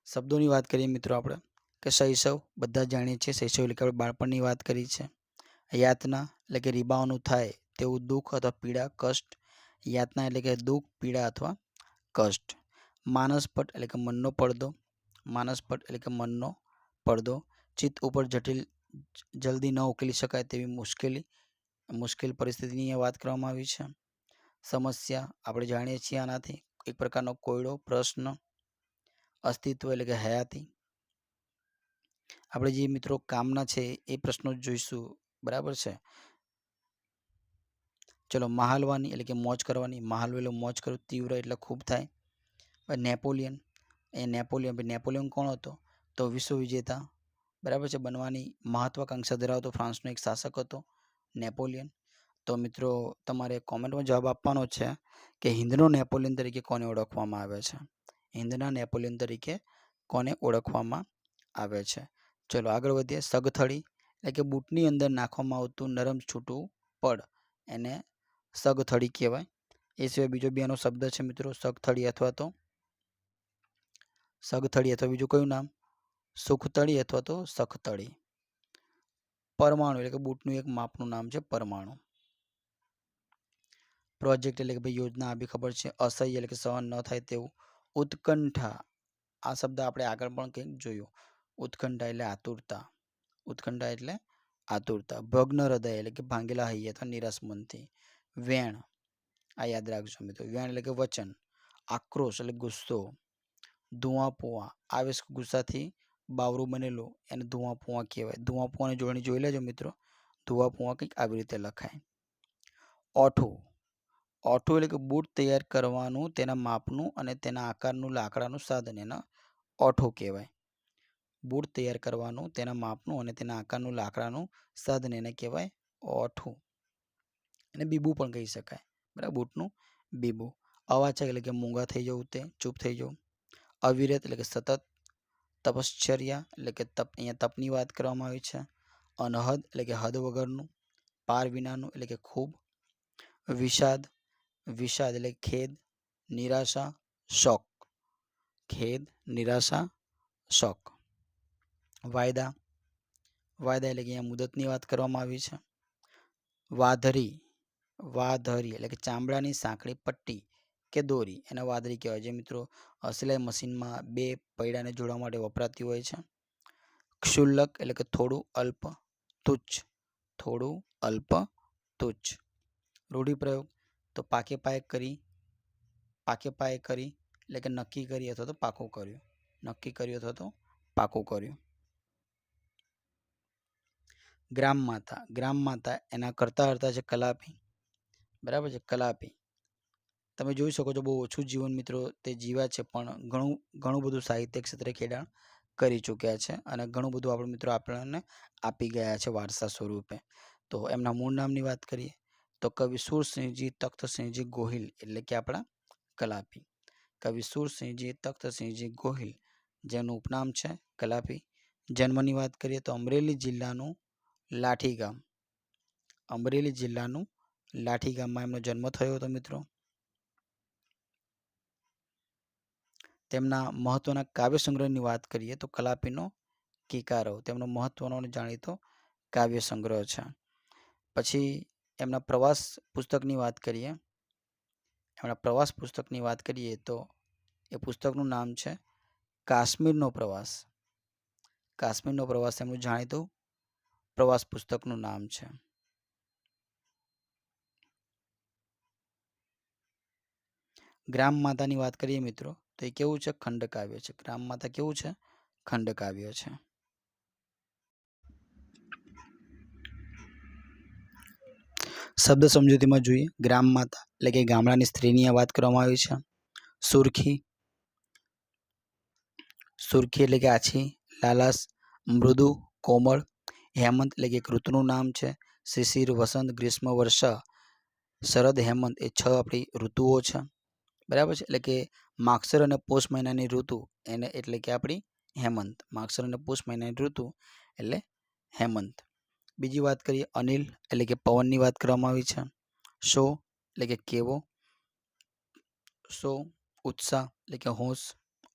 શબ્દોની વાત કરીએ મિત્રો આપણે કે શૈશવ, બધા જાણીએ છીએ શૈશવ એટલે કે આપણે બાળપણની વાત કરી છે. યાતના એટલે કે રીબાવાનું થાય તેવું દુઃખ અથવા પીડા, કષ્ટ. યાતના એટલે કે દુઃખ, પીડા અથવા કષ્ટ. માનસપટ એટલે કે મનનો પડદો, માનસપટ એટલે કે મનનો પડદો. ચિત્ત ઉપર જલ્દી ન ઉકેલી શકાય તેવી મુશ્કેલ પરિસ્થિતિની વાત કરવામાં આવી છે. સમસ્યા આપણે જાણીએ છીએ આનાથી એક પ્રકારનો કોયડો, પ્રશ્ન. અસ્તિત્વ એટલે કે હયાતી. આપણે જે મિત્રો કામના છે એ પ્રશ્નો જોઈશું, બરાબર છે. ચલો મહાલવાની એટલે કે મોજ કરવાની. મહાલવેલો મોજ કરવું, તીવ્ર એટલે ખૂબ થાય. નેપોલિયન, નેપોલિયન કોણ હતો? તો વિશ્વ વિજેતા, બરાબર છે, બનવાની મહત્વાકાંક્ષા ધરાવતો ફ્રાન્સનો એક શાસક હતો નેપોલિયન. તો મિત્રો તમારે કોમેન્ટમાં જવાબ આપવાનો છે કે હિન્દનો નેપોલિયન તરીકે કોને ઓળખવામાં આવે છે? હિન્દના નેપોલિયન તરીકે કોને ઓળખવામાં આવે છે? ચલો આગળ વધીએ. સગથળી એટલે કે બૂટની અંદર નાખવામાં આવતું નરમ છૂટું પડ, એને સગથળી કહેવાય. એ સિવાય બીજો બેનો શબ્દ છે મિત્રો સગથળી અથવા તો સગથળી અથવા બીજું કયું નામ? સુખતળી અથવા તો સખતળી. પરમાણુ એટલે કે બૂટનું એક માપનું નામ છે પરમાણુ. પ્રોજેક્ટ એટલે કે ભાઈ યોજના આપી ખબર છે. અસહ્ય એટલે કે સહન ન થાય તેવું. ઉત્કંઠા આ શબ્દ આપણે આગળ પણ કંઈક જોયું. ઉત્કંઠા એટલે આતુરતા. ઉત્કંઠા એટલે આતુરતા. ભગ્ન હૃદય એટલે કે ભાંગેલા હૈયે અથવા નિરાશ મનથી. વેણ આ યાદ રાખજો મિત્રો. વેણ એટલે કે વચન. આક્રોશ એટલે ગુસ્સો. ધુઆપુઆ આવેશ ગુસ્સાથી બાવરું બનેલું એને ધુઆપુઆ કહેવાય. ધુઆપુઆની જોડણી જોઈ લેજો મિત્રો. ધુઆપુઆ કંઈક આવી રીતે લખાય. ઓઠું ઓઠું એટલે કે બૂટ તૈયાર કરવાનું તેના માપનું અને તેના આકારનું લાકડાનું સાધન એને ઓઠું કહેવાય. બૂટ તૈયાર કરવાનું તેના માપનું અને તેના આકારનું લાકડાનું સાધન એને કહેવાય ઓઠું. અને બીબું પણ કહી શકાય. બરાબર, બૂટનું બીબું. અવાચક એટલે કે મૂંગા થઈ જવું, તે ચૂપ થઈ જવું. અવિરત એટલે કે સતત. તપશ્ચર્યા એટલે કે તપ, અહીંયા તપની વાત કરવામાં આવી છે. અનહદ એટલે કે હદ વગરનું. પાર વિનાનું એટલે કે ખૂબ. વિષાદ વિષાદ એટલે ખેદ. નિરાશા શોક. ખેદ, નિરાશા, શોક. વાયદા વાયદા એટલે કે અહીંયા મુદતની વાત કરવામાં આવી છે. વાધરી વાધરી એટલે કે ચામડાની સાંકડી પટ્ટી કે દોરી એને વાદળી કહેવાય. જે મિત્રો સિલાઈ મશીનમાં બે પૈડાને જોડવા માટે વપરાતી હોય છે. ક્ષુલ્લક એટલે કે થોડું, અલ્પ, તુચ્છ. થોડું, અલ્પ, તુચ્છ. રૂઢિપ્રયોગ તો પાકે પાયે કરી એટલે કે નક્કી કરી અથવા તો પાકું કર્યું. નક્કી કર્યું અથવા તો પાકું કર્યું. ગ્રામ માતા એના કરતા હરતા છે કલાપી. બરાબર છે, કલાપી. તમે જોઈ શકો છો બહુ ઓછું જીવન મિત્રો તે જીવ્યા છે, પણ ઘણું બધું સાહિત્ય ક્ષેત્રે ખેડાણ કરી ચૂક્યા છે અને ઘણું બધું આપણે મિત્રો આપણને આપી ગયા છે વારસા સ્વરૂપે. તો એમના મૂળ નામની વાત કરીએ તો કવિ સુરસિંહજી તખ્તસિંહજી ગોહિલ એટલે કે આપણા કલાપી. કવિ સુરસિંહજી તખ્તસિંહજી ગોહિલ જેનું ઉપનામ છે કલાપી. જન્મની વાત કરીએ તો અમરેલી જિલ્લાનું લાઠી ગામ. અમરેલી જિલ્લાનું લાઠી ગામમાં એમનો જન્મ થયો હતો મિત્રો. તેમના મહત્વના કાવ્ય સંગ્રહની વાત કરીએ તો કલાપીનો કિકારો તેમનો મહત્વનો અને જાણીતો કાવ્ય સંગ્રહ છે. પછી એમના પ્રવાસ પુસ્તકની વાત કરીએ તો એ પુસ્તકનું નામ છે કાશ્મીરનો પ્રવાસ. કાશ્મીરનો પ્રવાસ એમનું જાણીતું પ્રવાસ પુસ્તકનું નામ છે. ગ્રામ માતાની વાત કરીએ મિત્રો તો એ કેવું છે? ખંડકાવ્ય છે. ગ્રામ માતા કેવું છે? ખંડકાવ્ય છે. શબ્દ સમજૂતીમાં જોઈએ. ગ્રામ માતા એટલે કે ગામડાની સ્ત્રીની વાત કરવામાં આવી છે. સુરખી એટલે કે આછી, લાલાશ, મૃદુ, કોમળ. હેમંત એટલે કે એક ઋતુનું નામ છે. શિશિર, વસંત, ગ્રીષ્મ, વર્ષા, શરદ, હેમંત એ 6 આપણી ઋતુઓ છે. બરાબર છે, એટલે કે માગસર અને પોષ મહિનાની ઋતુ એને એટલે કે આપણી હેમંત. માગસર અને પોષ મહિનાની ઋતુ એટલે હેમંત. બીજી વાત કરીએ અનિલ એટલે કે પવનની વાત કરવામાં આવી છે. શો એટલે કે કેવો. શો ઉત્સાહ એટલે કે હોશ.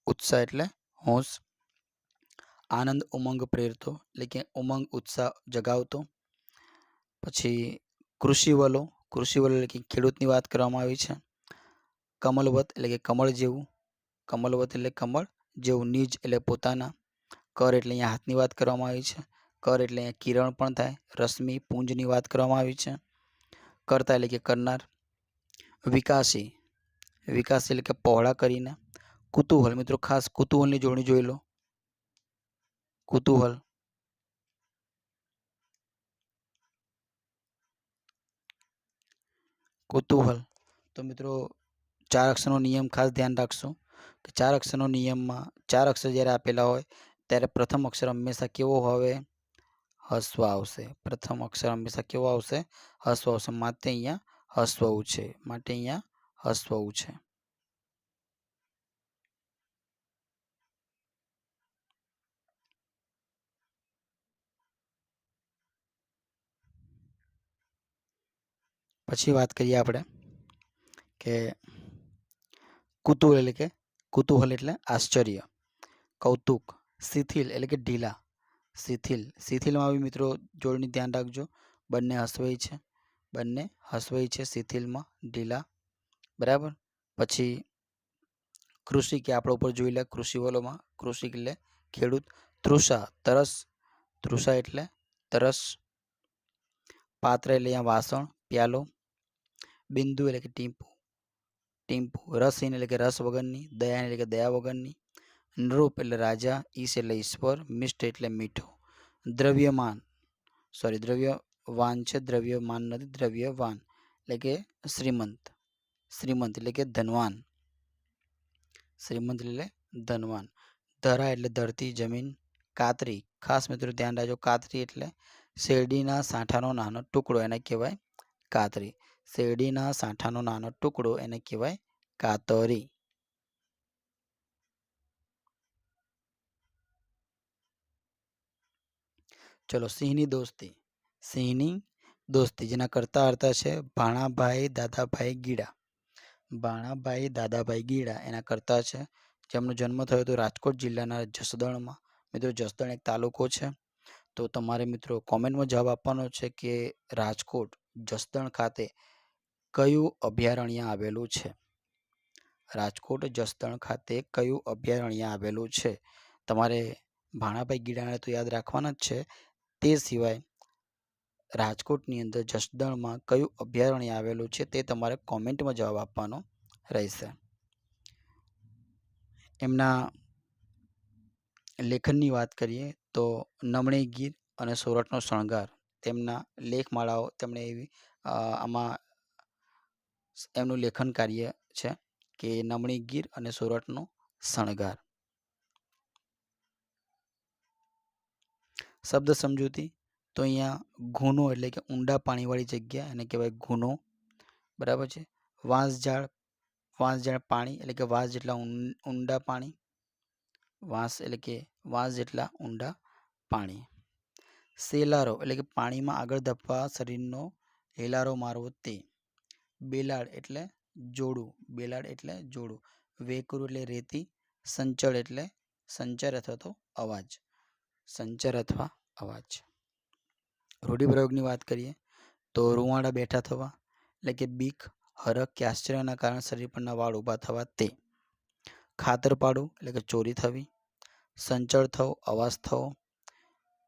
ઉત્સાહ એટલે હોશ. આનંદ ઉમંગ પ્રેરતો એટલે કે ઉમંગ ઉત્સાહ જગાવતો. પછી કૃષિવલો એટલે કે ખેડૂતની વાત કરવામાં આવી છે. કમલવત એટલે કે કમળ જેવું. કમલવત એટલે કમળ જેવું. નિજ એટલે પોતાના. કર એટલે અહીંયા હાથની વાત કરવામાં આવી છે. કર એટલે અહીંયા કિરણ પણ થાય. રશ્મિ પુંજની વાત કરવામાં આવી છે. કરતા એટલે કે કરનાર. વિકાસી એટલે કે પહોળા કરીને. કુતૂહલ મિત્રો ખાસ કુતૂહલની જોડણી જોઈ લો. કુતૂહલ તો મિત્રો 4 અક્ષરનો નિયમ ખાસ ધ્યાન રાખશો કે 4 અક્ષરનો નિયમમાં 4 અક્ષર જ્યારે આપેલા હોય ત્યારે પ્રથમ અક્ષર હંમેશા કેવો হবে? હસ્વ આવશે. પ્રથમ અક્ષર હંમેશા કેવો આવશે? હસ્વ આવશે. માટે અહીંયા હસ્વઉ છે. પછી વાત કરીએ આપણે કે કુતૂહલ એટલે આશ્ચર્ય. કૌતુક. શિથિલ એટલે કે ઢીલા. શિથિલ. શિથિલમાં આવી મિત્રો જોડણી ધ્યાન રાખજો. બંને હસવાઈ છે. બંને હસવાઈ છે શિથિલમાં, ઢીલા. બરાબર. પછી કૃષિ કે આપણે ઉપર જોઈ લે કૃષિવલોમાં. કૃષિ એટલે ખેડૂત. તૃષા તરસ. તૃષા એટલે તરસ. પાત્ર એટલે અહીંયા વાસણ, પ્યાલો. બિંદુ એટલે કે ટીમ્પુ. ટીમ્પુ. રસહીન એટલે કે રસ વગરની. દયાન એટલે કે દયા વગરની. નૃપ એટલે રાજા. ઈશ એટલે ઈશ્વર. મિષ્ટ એટલે મીઠો. દ્રવ્યમાન દ્રવ્યવાન છે, દ્રવ્યમાન નથી, દ્રવ્યવાન એટલે કે શ્રીમંત. શ્રીમંત એટલે કે ધનવાન. શ્રીમંત એટલે ધનવાન. ધરા એટલે ધરતી, જમીન. કાતરી. ખાસ મિત્રો ધ્યાન રાખજો, કાતરી એટલે શેરડીના સાંઠાનો નાનો ટુકડો, એને કહેવાય કાતરી. શેરડીના સાંઠાનો નાનો ટુકડો એને કહેવાય કાતરી. ચલો, સિંહની દોસ્તી. સિંહની દોસ્તી જેના કરતા અર્થ છે ભાણાભાઈ દાદાભાઈ ગીડા. ભાણાભાઈ દાદાભાઈ ગીડા એના કરતા છે, જેમનો જન્મ થયો હતો રાજકોટ જિલ્લાના જસદણમાં. મિત્રો જસદણ એક તાલુકો છે. તો તમારે મિત્રો કોમેન્ટમાં જવાબ આપવાનો છે કે રાજકોટ જસદણ ખાતે કયું અભયારણ્ય આવેલું છે. રાજકોટ જસદણ ખાતે કયું અભયારણ્ય આવેલું છે. તમારે ભાણાભાઈ ગીડાને તો યાદ રાખવાના જ છે, તે સિવાય રાજકોટની અંદર જસદણમાં કયું અભયારણ્ય આવેલું છે તે તમારે કોમેન્ટમાં જવાબ આપવાનો રહેશે. એમના લેખનની વાત કરીએ તો નમણી ગીર અને સોરઠનો શણગાર, તેમના લેખમાળાઓ તેમણે એવી આમાં એમનું લેખન કાર્ય છે કે નમણી ગીર અને સોરઠનો શણગાર. શબ્દ સમજૂતી. તો અહીંયા ગુનો એટલે કે ઊંડા પાણીવાળી જગ્યા, એને કહેવાય ગુનો. બરાબર છે. વાંસઝાડ. વાંસઝાડ પાણી એટલે કે વાંસ જેટલા ઊંડા પાણી. વાંસ એટલે કે વાંસ જેટલા ઊંડા પાણી. સેલારો એટલે કે પાણીમાં આગળ ધપવા શરીરનો હેલારો મારવો તે. બેલાડ એટલે જોડું. બેલાડ એટલે જોડું. વેકરું એટલે રેતી. સંચળ એટલે સંચાર અથવા તો અવાજ. સંચાર અથવા અવાજ. રૂઢિપ્રયોગની વાત કરીએ તો રૂવાડા બેઠા થવા એટલે કે બીક, હરખ કે આશ્ચર્યના કારણે શરીર પરના વાળ ઊભા થવા તે. ખાતર પાડવું એટલે કે ચોરી થવી. સંચળ થવો, અવાજ થવો.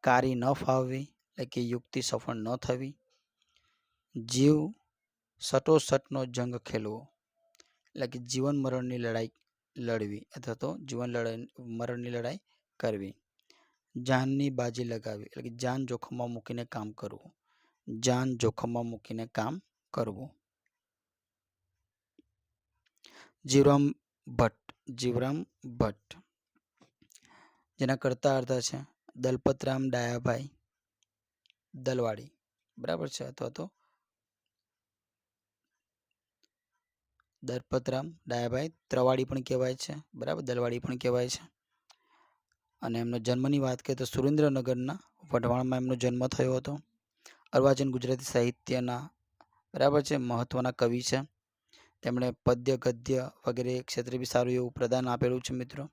કારી ન ફાવવી એટલે કે યુક્તિ સફળ ન થવી. જીવ સટોસટનો જંગ ખેલવો એટલે કે જીવન મરણની લડાઈ લડવી અથવા તો મરણની લડાઈ કરવી. જાનની બાજી લગાવી એટલે કે જાન જોખમમાં મૂકીને કામ કરવું. જાન જોખમમાં મૂકીને કામ કરવું. જીવરામ ભટ્ટ. જીવરામ ભટ્ટ જેના કરતા અર્થ છે દલપતરામ ડાયાભાઈ દલવાડી. બરાબર છે, અથવા તો દલપતરામ ડાયાભાઈ ત્રવાડી પણ કહેવાય છે. બરાબર, દલવાડી પણ કહેવાય છે. અને એમનો જન્મની વાત કરીએ તો સુરેન્દ્રનગરના વઢવાણમાં એમનો જન્મ થયો હતો. અર્વાચીન ગુજરાતી સાહિત્યના બરાબર છે મહત્વના કવિ છે. તેમણે પદ્ય, ગદ્ય વગેરે ક્ષેત્રે બી સારું એવું પ્રદાન આપેલું છે મિત્રો.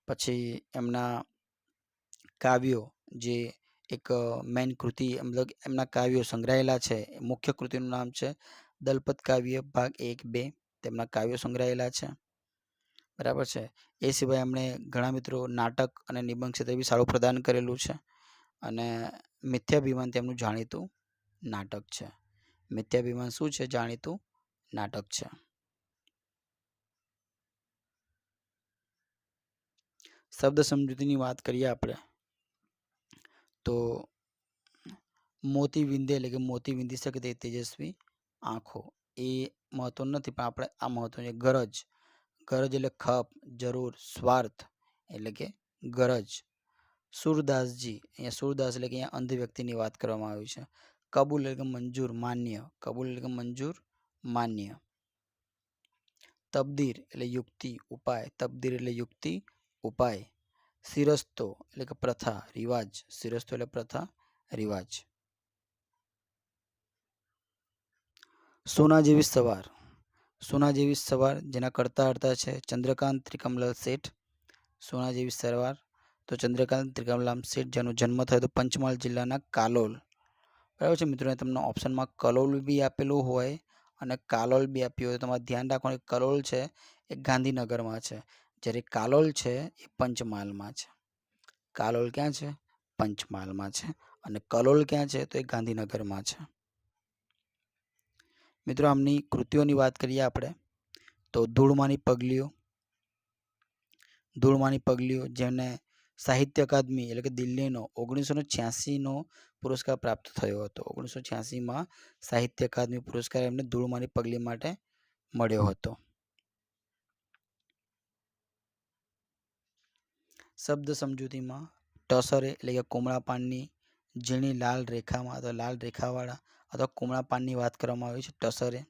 પછી એમના કાવ્યો, જે એક મેઇન કૃતિ મતલબ એમના કાવ્યો સંગ્રહાયેલા છે. મુખ્ય કૃતિનું નામ છે દલપત કાવ્ય ભાગ 1-2. તેમના કાવ્યો સંગ્રહાયેલા છે. બરાબર છે. એ સિવાય એમણે ઘણા મિત્રો નાટક અને નિબંધ ક્ષેત્રે બી સારું પ્રદાન કરેલું છે. અને મિથ્યાભિમાન તેમનું જાણીતું નાટક છે. મિથ્યાભિમાન શું છે? જાણીતું નાટક છે. શબ્દ સમજૂતીની વાત કરીએ આપણે તો મોતી વિંધે એટલે કે મોતી વિંધી શકે તે તેજસ્વી આંખો, એ મહત્વ નથી, પણ આપણે આ મહત્વ છે. ગરજ. ગરજ એટલે ખપ, જરૂર, સ્વાર્થ એટલે કે ગરજ. સુરદાસજી. અહીંયા સુરદાસ એટલે કે અહીંયા અંધ વ્યક્તિની વાત કરવામાં આવી છે. કબૂલ એટલે કે મંજૂર, માન્ય. કબૂલ એટલે કે મંજૂર, માન્ય. તબદીર એટલે યુક્તિ, ઉપાય. તબદીર એટલે યુક્તિ, ઉપાય. શિરસ્તો એટલે કે પ્રથા, રિવાજ. શિરસ્તો એટલે પ્રથા, રિવાજ. સોના જેવી સવાર. સોના જેવી સવાર જેના કરતા અર્થ છે ચંદ્રકાંત ત્રિકમલાલ શેઠ. સોના જેવી સરવાર. તો ચંદ્રકાંત ત્રિકમલામ શેઠ, જેનો જન્મ થયો તો પંચમહાલ જિલ્લાના કાલોલ. બરાબર છે મિત્રો, તમને ઓપ્શનમાં કલોલ બી આપેલું હોય અને કાલોલ બી આપ્યું હોય. તમારે ધ્યાન રાખવાનું, કલોલ છે એ ગાંધીનગરમાં છે, જ્યારે કાલોલ છે એ પંચમહાલમાં છે. કાલોલ ક્યાં છે? પંચમહાલમાં છે. અને કલોલ ક્યાં છે? તો એ ગાંધીનગરમાં છે. મિત્રો આમની કૃતિઓની વાત કરીએ આપણે તો ધૂળમાંની પગલીઓ. ધૂળમાંની પગલીઓ જેને સાહિત્ય અકાદમી એટલે કે દિલ્હીનો 1986નો પુરસ્કાર પ્રાપ્ત થયો હતો. 1986માં સાહિત્ય અકાદમી પુરસ્કાર એમને ધૂળમાંની પગલી માટે મળ્યો હતો. શબ્દ સમજૂતીમાં ટસરે એટલે કે કોમળા પાનની ઝીણી લાલ રેખામાં અથવા લાલ રેખાવાળા અથવા કોમળા પાનની વાત કરવામાં આવી છે. ટસરે.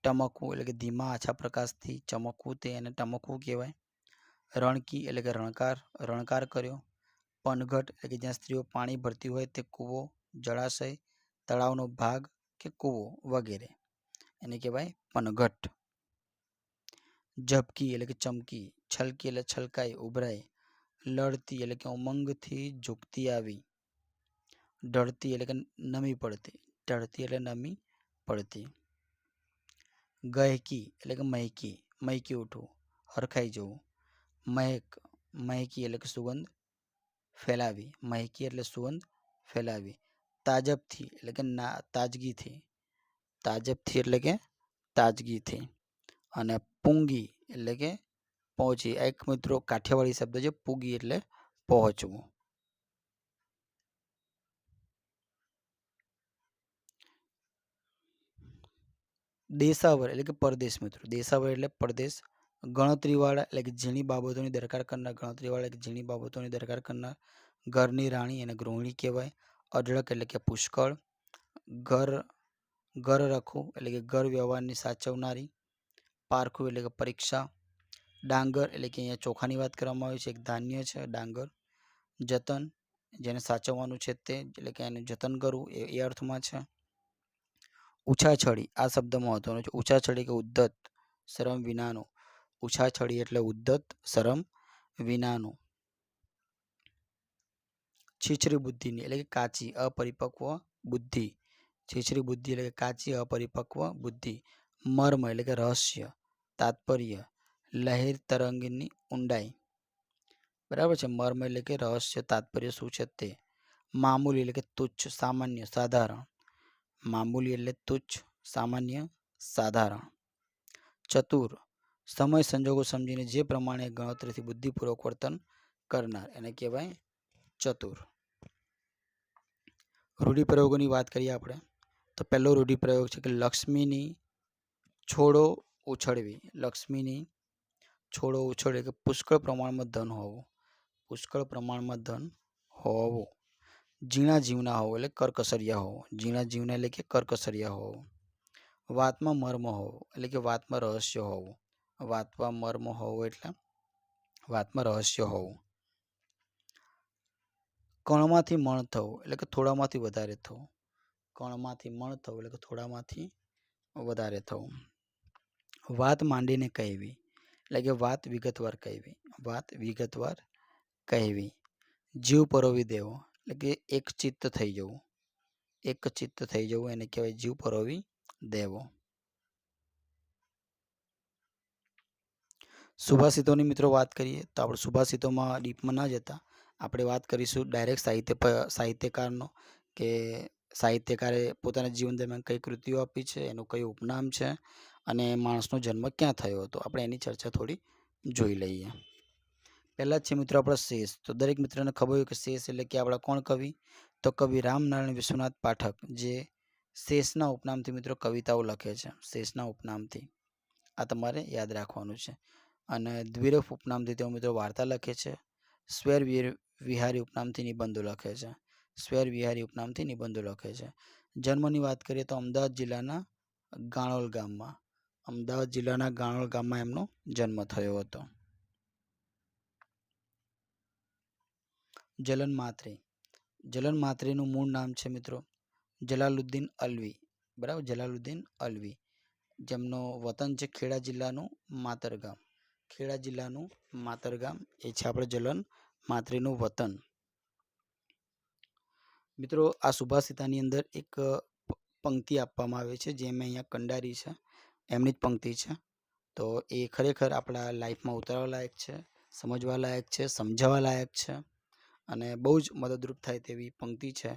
ટમકવું એટલે કે ધીમા આછા પ્રકાશથી ચમકવું, તે એને ટમકવું કહેવાય. રણકી એટલે કે રણકાર, રણકાર કર્યો. પનઘટ એટલે કે જ્યાં સ્ત્રીઓ પાણી ભરતી હોય તે કૂવો, જળાશય, તળાવનો ભાગ કે કૂવો વગેરે, એને કહેવાય પનઘટ. ઝબકી એટલે કે ચમકી. છલકી એટલે છલકાઈ, ઉભરાઈ. લડતી એટલે કે ઉમંગથી ઝૂકતી આવી. ઢળતી એટલે કે નમી પડતી. ઢળતી એટલે નમી પડતી. ગહેકી એટલે કે મહેકી, મહેકી ઉઠવું, હરખાઈ જવું. મહેક, મહેકી એટલે કે સુગંધ ફેલાવી. મહેકી એટલે સુગંધ ફેલાવી. તાજબથી એટલે કે તાજગીથી. તાજબથી એટલે કે તાજગીથી. અને પૂંગી એટલે કે પહોંચી. એક મિત્રો કાઠિયાવાડી શબ્દ છે, પૂગી એટલે પહોંચવું. દેશાવર એટલે કે પરદેશ મિત્રો. દેશાવર એટલે પરદેશ. ગણતરીવાળા એટલે કે ઝીણી બાબતોની દરકાર કરનાર. ગણતરીવાળા એટલે ઝીણી બાબતોની દરકાર કરનાર. ઘરની રાણી એને ગૃહિણી કહેવાય. અઢળક એટલે કે પુષ્કળ. ઘર રખવું એટલે કે ઘર વ્યવહારની સાચવનારી. પારખું એટલે કે પરીક્ષા. ડાંગર એટલે કે અહીંયા ચોખાની વાત કરવામાં આવી છે, એક ધાન્ય છે ડાંગર. જતન જેને સાચવવાનું છે તે, એટલે કે એને જતન કરવું એ અર્થમાં છે. ઉછાછળી આ શબ્દ મહત્વનો છે. ઉછાછળી કે ઉદ્ધત, શરમ વિનાનું. ઉછાછળી એટલે ઉદ્ધત, શરમ વિનાનું. છીછરી બુદ્ધિની એટલે કે કાચી અપરિપક્વ બુદ્ધિ. છીછરી બુદ્ધિ એટલે કે કાચી અપરિપક્વ બુદ્ધિ. મર્મ એટલે કે રહસ્ય, તાત્પર્ય, લહેર તરંગની ઊંડાઈ. બરાબર છે. મર્મ એટલે કે રહસ્ય, તાત્પર્ય શું છે તે. મામૂલી એટલે કે તુચ્છ, સામાન્ય, સાધારણ. મામૂલી એટલે તુચ્છ, સામાન્ય, સાધારણ. ચતુર સમય સંજોગો સમજીને જે પ્રમાણે ગણતરીથી બુદ્ધિપૂર્વક વર્તન કરનાર, એને કહેવાય ચતુર. રૂઢિપ્રયોગોની વાત કરીએ આપણે તો પહેલો રૂઢિપ્રયોગ છે કે લક્ષ્મીની છોડો ઉછળવી. લક્ષ્મીની છોડો ઉછળવી કે પુષ્કળ પ્રમાણમાં ધન હોવું. પુષ્કળ પ્રમાણમાં ધન હોવું. ઝીણા જીવના હોવું એટલે કરકસરિયા હોવું. ઝીણા જીવના એટલે કે કરકસરિયા હોવું. વાતમાં મર્મ હોવું એટલે કે વાતમાં રહસ્ય હોવું. વાતમાં મર્મ હોવું એટલે વાતમાં રહસ્ય હોવું. કણમાંથી મણ થવું એટલે કે થોડામાંથી વધારે થવું. કણમાંથી મણ થવું એટલે કે થોડામાંથી વધારે થવું. વાત માંડીને કહેવી એટલે કે વાત વિગતવાર કહેવી. વાત વિગતવાર કહેવી. જીવ પરોવી દેવો એટલે કે એક ચિત્ત થઈ જવું. એક ચિત્ત થઈ જવું એને કહેવાય જીવ પરોવી દેવો. સુભાષિતોની મિત્રો વાત કરીએ તો આપણે સુભાષિતોમાં ડીપમાં ના જતા આપણે વાત કરીશું ડાયરેક્ટ સાહિત્યકારનો, કે સાહિત્યકારે પોતાના જીવન દરમિયાન કઈ કૃતિઓ આપી છે, એનું કયું ઉપનામ છે અને માણસનો જન્મ ક્યાં થયો હતો. આપણે એની ચર્ચા થોડી જોઈ લઈએ. પહેલાં જ છે મિત્રો આપણા શેષ. તો દરેક મિત્રને ખબર હોય કે શેષ એટલે કે આપણા કોણ કવિ, તો કવિ રામનારાયણ વિશ્વનાથ પાઠક, જે શેષના ઉપનામથી મિત્રો કવિતાઓ લખે છે. શેષના ઉપનામથી આ તમારે યાદ રાખવાનું છે. અને દ્વિરેફ ઉપનામથી તેઓ મિત્રો વાર્તા લખે છે. સ્વૈર વિહારી ઉપનામથી નિબંધો લખે છે. સ્વૈર વિહારી ઉપનામથી નિબંધો લખે છે. જન્મની વાત કરીએ તો અમદાવાદ જિલ્લાના ગાણોલ ગામમાં. અમદાવાદ જિલ્લાના ગાણોલ ગામમાં એમનો જન્મ થયો હતો. જલન માત્રે. જલન માત્રેનું મૂળ નામ છે મિત્રો જલાલુદ્દીન અલ્વી. બરાબર, જલાલુદ્દીન અલ્વી, જેમનો વતન છે ખેડા જિલ્લાનું માતર ગામ. ખેડા જિલ્લાનું માતરગામ એ છે આપણે જલન માત્રીનું વતન. મિત્રો આ સુભાષિતાની અંદર એક પંક્તિ આપવામાં આવે છે, જે મેં અહીંયા કંડારી છે એમની જ પંક્તિ છે. તો એ ખરેખર આપણા લાઈફમાં ઉતારવા લાયક છે, સમજવા લાયક છે, સમજાવવા લાયક છે અને બહુ જ મદદરૂપ થાય તેવી પંક્તિ છે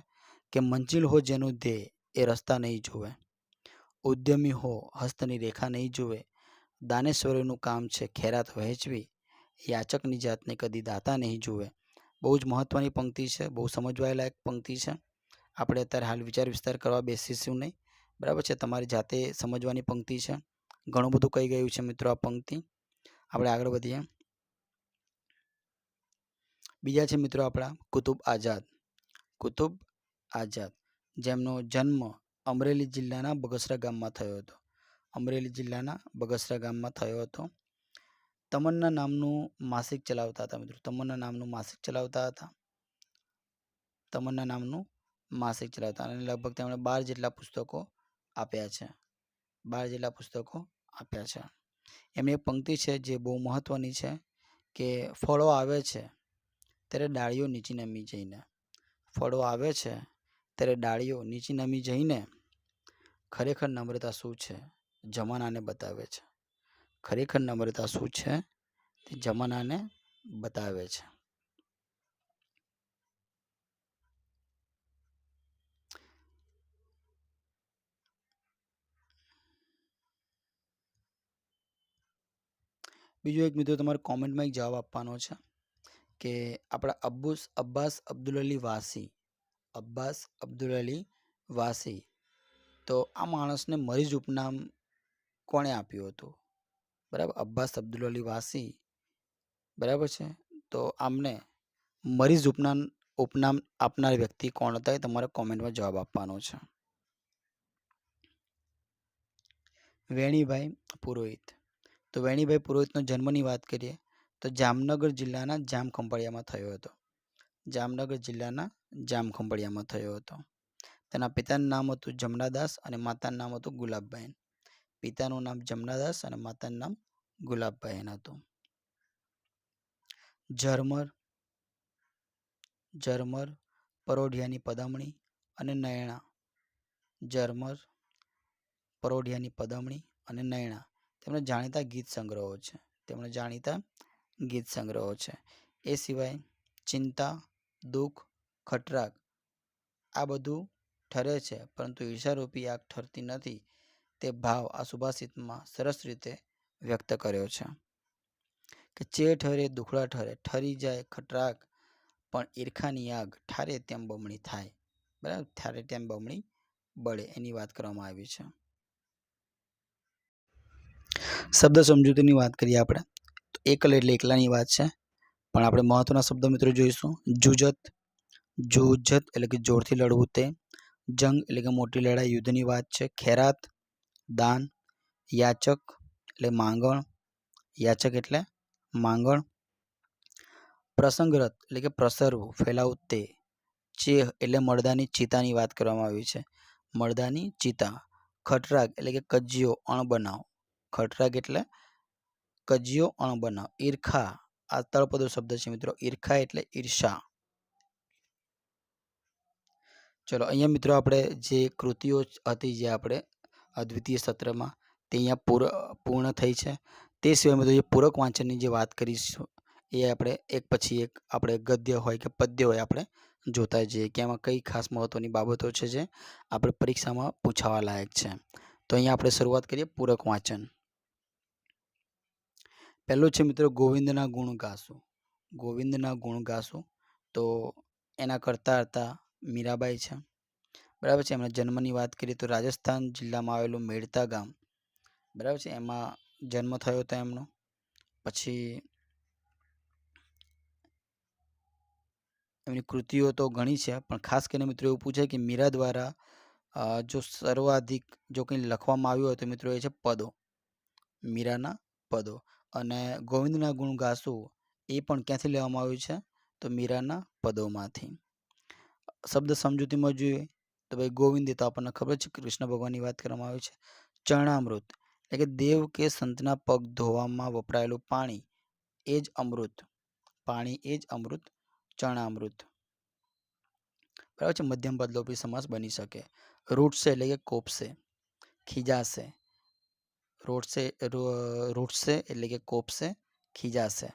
કે મંજિલ હો જેનું ધ્યેય એ રસ્તા નહીં જુએ, ઉદ્યમી હો હસ્તની રેખા નહીં જુએ, દાનેશ્વરીનું કામ છે ખેરાત વહેંચવી, યાચકની જાતને કદી દાતા નહીં જુએ. બહુ જ મહત્વની પંક્તિ છે, બહુ સમજવા લાયક પંક્તિ છે. આપણે અત્યારે હાલ વિચાર વિસ્તાર કરવા બેસીશું નહીં, બરાબર છે. તમારી જાતે સમજવાની પંક્તિ છે. ઘણું બધું કહી ગયું છે મિત્રો આ પંક્તિ. આપણે આગળ વધીએ. બીજા છે મિત્રો આપણા કુતુબ આઝાદ. કુતુબ આઝાદ જેમનો જન્મ અમરેલી જિલ્લાના બગસરા ગામમાં થયો હતો. અમરેલી જિલ્લાના બગસરા ગામમાં થયો હતો. તમન્ના નામનું માસિક ચલાવતા હતા મિત્રો. તમન્ના નામનું માસિક ચલાવતા હતા. તમન્ના નામનું માસિક ચલાવતા અને લગભગ તેમણે 12 જેટલા પુસ્તકો આપ્યા છે. 12 જેટલા પુસ્તકો આપ્યા છે. એમની એક પંક્તિ છે જે બહુ મહત્વની છે કે ફળો આવે છે ત્યારે ડાળીઓ નીચે નમી જઈને, ફળો આવે છે ત્યારે ડાળીઓ નીચે નમી જઈને ખરેખર નમ્રતા શું છે જમાનાને બતાવે છે. ખરેખર નમ્રતા શું છે તે જમાનાને બતાવે છે. બીજો એક મિત્રો તમારે કોમેન્ટમાં એક જવાબ આપવાનો છે કે આપણા અબ્બાસ અબ્દુલ અલી વાસી, અબ્બાસ અબ્દુલ અલી વાસી, તો આ માણસને મરીઝ ઉપનામ કોણે આપ્યું હતું? બરાબર, અબ્બાસ અબ્દુલ અલી વાસી, બરાબર છે. તો આમને મરીઝ ઉપનામ આપનાર વ્યક્તિ કોણ હતા એ તમારે કોમેન્ટમાં જવાબ આપવાનો છે. વેણીભાઈ પુરોહિત. તો વેણીભાઈ પુરોહિતનો જન્મની વાત કરીએ તો જામનગર જિલ્લાના જામખંભાળિયામાં થયો હતો. જામનગર જિલ્લાના જામખંભાળિયામાં થયો હતો. તેના પિતાનું નામ હતું જમનાદાસ અને માતાનું નામ હતું ગુલાબબહેન. પિતાનું નામ જમનાદાસ અને માતાનું નામ ગુલાબબહેન હતું. ઝરમર, પરોઢિયાની પદમણી અને નયણા. ઝરમર, પરોઢિયાની પદમણી અને નયણા તેમના જાણીતા ગીત સંગ્રહો છે. તેમના જાણીતા ગીત સંગ્રહો છે. એ સિવાય ચિંતા, દુઃખ, ખટરાગ આ બધું ઠરે છે, પરંતુ ઈર્ષારૂપી આગ ઠરતી નથી. તે ભાવ આ સુભાષિતમાં સરસ રીતે વ્યક્ત કર્યો છે કે ચે ઠરે દુખડા ઠરે, ઠરી જાય ખટરાગ, પણ ઈર્ખાની આગ ઠારે તેમ બમણી થાય. બરાબર, ઠારે તેમ બમણી બળે એની વાત કરવામાં આવી છે. શબ્દ સમજૂતીની વાત કરીએ આપણે તો એકલ એટલે એકલાની વાત છે, પણ આપણે મહત્વના શબ્દ મિત્રો જોઈશું. જૂજત એટલે કે જોરથી લડવું તે. જંગ એટલે કે મોટી લડાઈ, યુદ્ધની વાત છે. ખેરાત દાન. યાચક એટલે માંગણ, યાચક એટલે માંગણ. પ્રસંગરત એટલે કે પ્રસરવું, ફેલાવું તે. ચેહ એટલે મળદાની ચિતાની વાત કરવામાં આવી છે. મળદાની ચિતા. ખટરાગ એટલે કે કજિયો અણબનાવ. ખટરાગ એટલે કજિયો અણબનાવ. ઈર્ખા આ તળપદો શબ્દ છે મિત્રો. ઈર્ખા એટલે ઈર્ષા. ચલો અહીંયા મિત્રો આપણે જે કૃતિઓ હતી જે આપણે દ્વિતીય સત્રમાં તે અહીંયા પૂર્ણ થઈ છે. તે સિવાય મિત્રો જે પૂરક વાંચનની જે વાત કરીશું એ આપણે એક પછી એક આપણે ગદ્ય હોય કે પદ્ય હોય આપણે જોતા જઈએ કે એમાં કઈ ખાસ મહત્વની બાબતો છે જે આપણે પરીક્ષામાં પૂછાવા લાયક છે. તો અહીંયા આપણે શરૂઆત કરીએ પૂરક વાંચન. પહેલું છે મિત્રો ગોવિંદના ગુણ ગાશું. ગોવિંદના ગુણ ગાશું તો એના કરતા હતા મીરાબાઈ છે. બરાબર છે. એમના જન્મની વાત કરીએ તો રાજસ્થાન જિલ્લામાં આવેલું મેડતા ગામ, બરાબર છે, એમાં જન્મ થયો હતો એમનો. પછી એમની કૃતિઓ તો ઘણી છે, પણ ખાસ કરીને મિત્રો એવું પૂછે કે મીરા દ્વારા જો સર્વાધિક જો કંઈ લખવામાં આવ્યું હોય તો મિત્રો એ છે પદો, મીરાના પદો. અને ગોવિંદના ગુણ ગાશું એ પણ ક્યાંથી લેવામાં આવ્યું છે તો મીરાના પદોમાંથી. શબ્દ સમજૂતીમાં જોઈએ તો ભાઈ ગોવિંદ તો આપણને ખબર છે કૃષ્ણ ભગવાનની વાત કરવામાં આવી છે. ચરણામૃત એટલે કે દેવ કે સંતના પગ ધોવામાં વપરાયેલું પાણી એ જ અમૃત. પાણી એ જ અમૃત, ચરણામૃત. બરાબર છે. મધ્યમ પદ લોપી સમાસ બની શકે. રૂટશે એટલે કે કોપશે, ખીજાશે. રૂટશે એટલે કે કોપશે, ખીજાશે.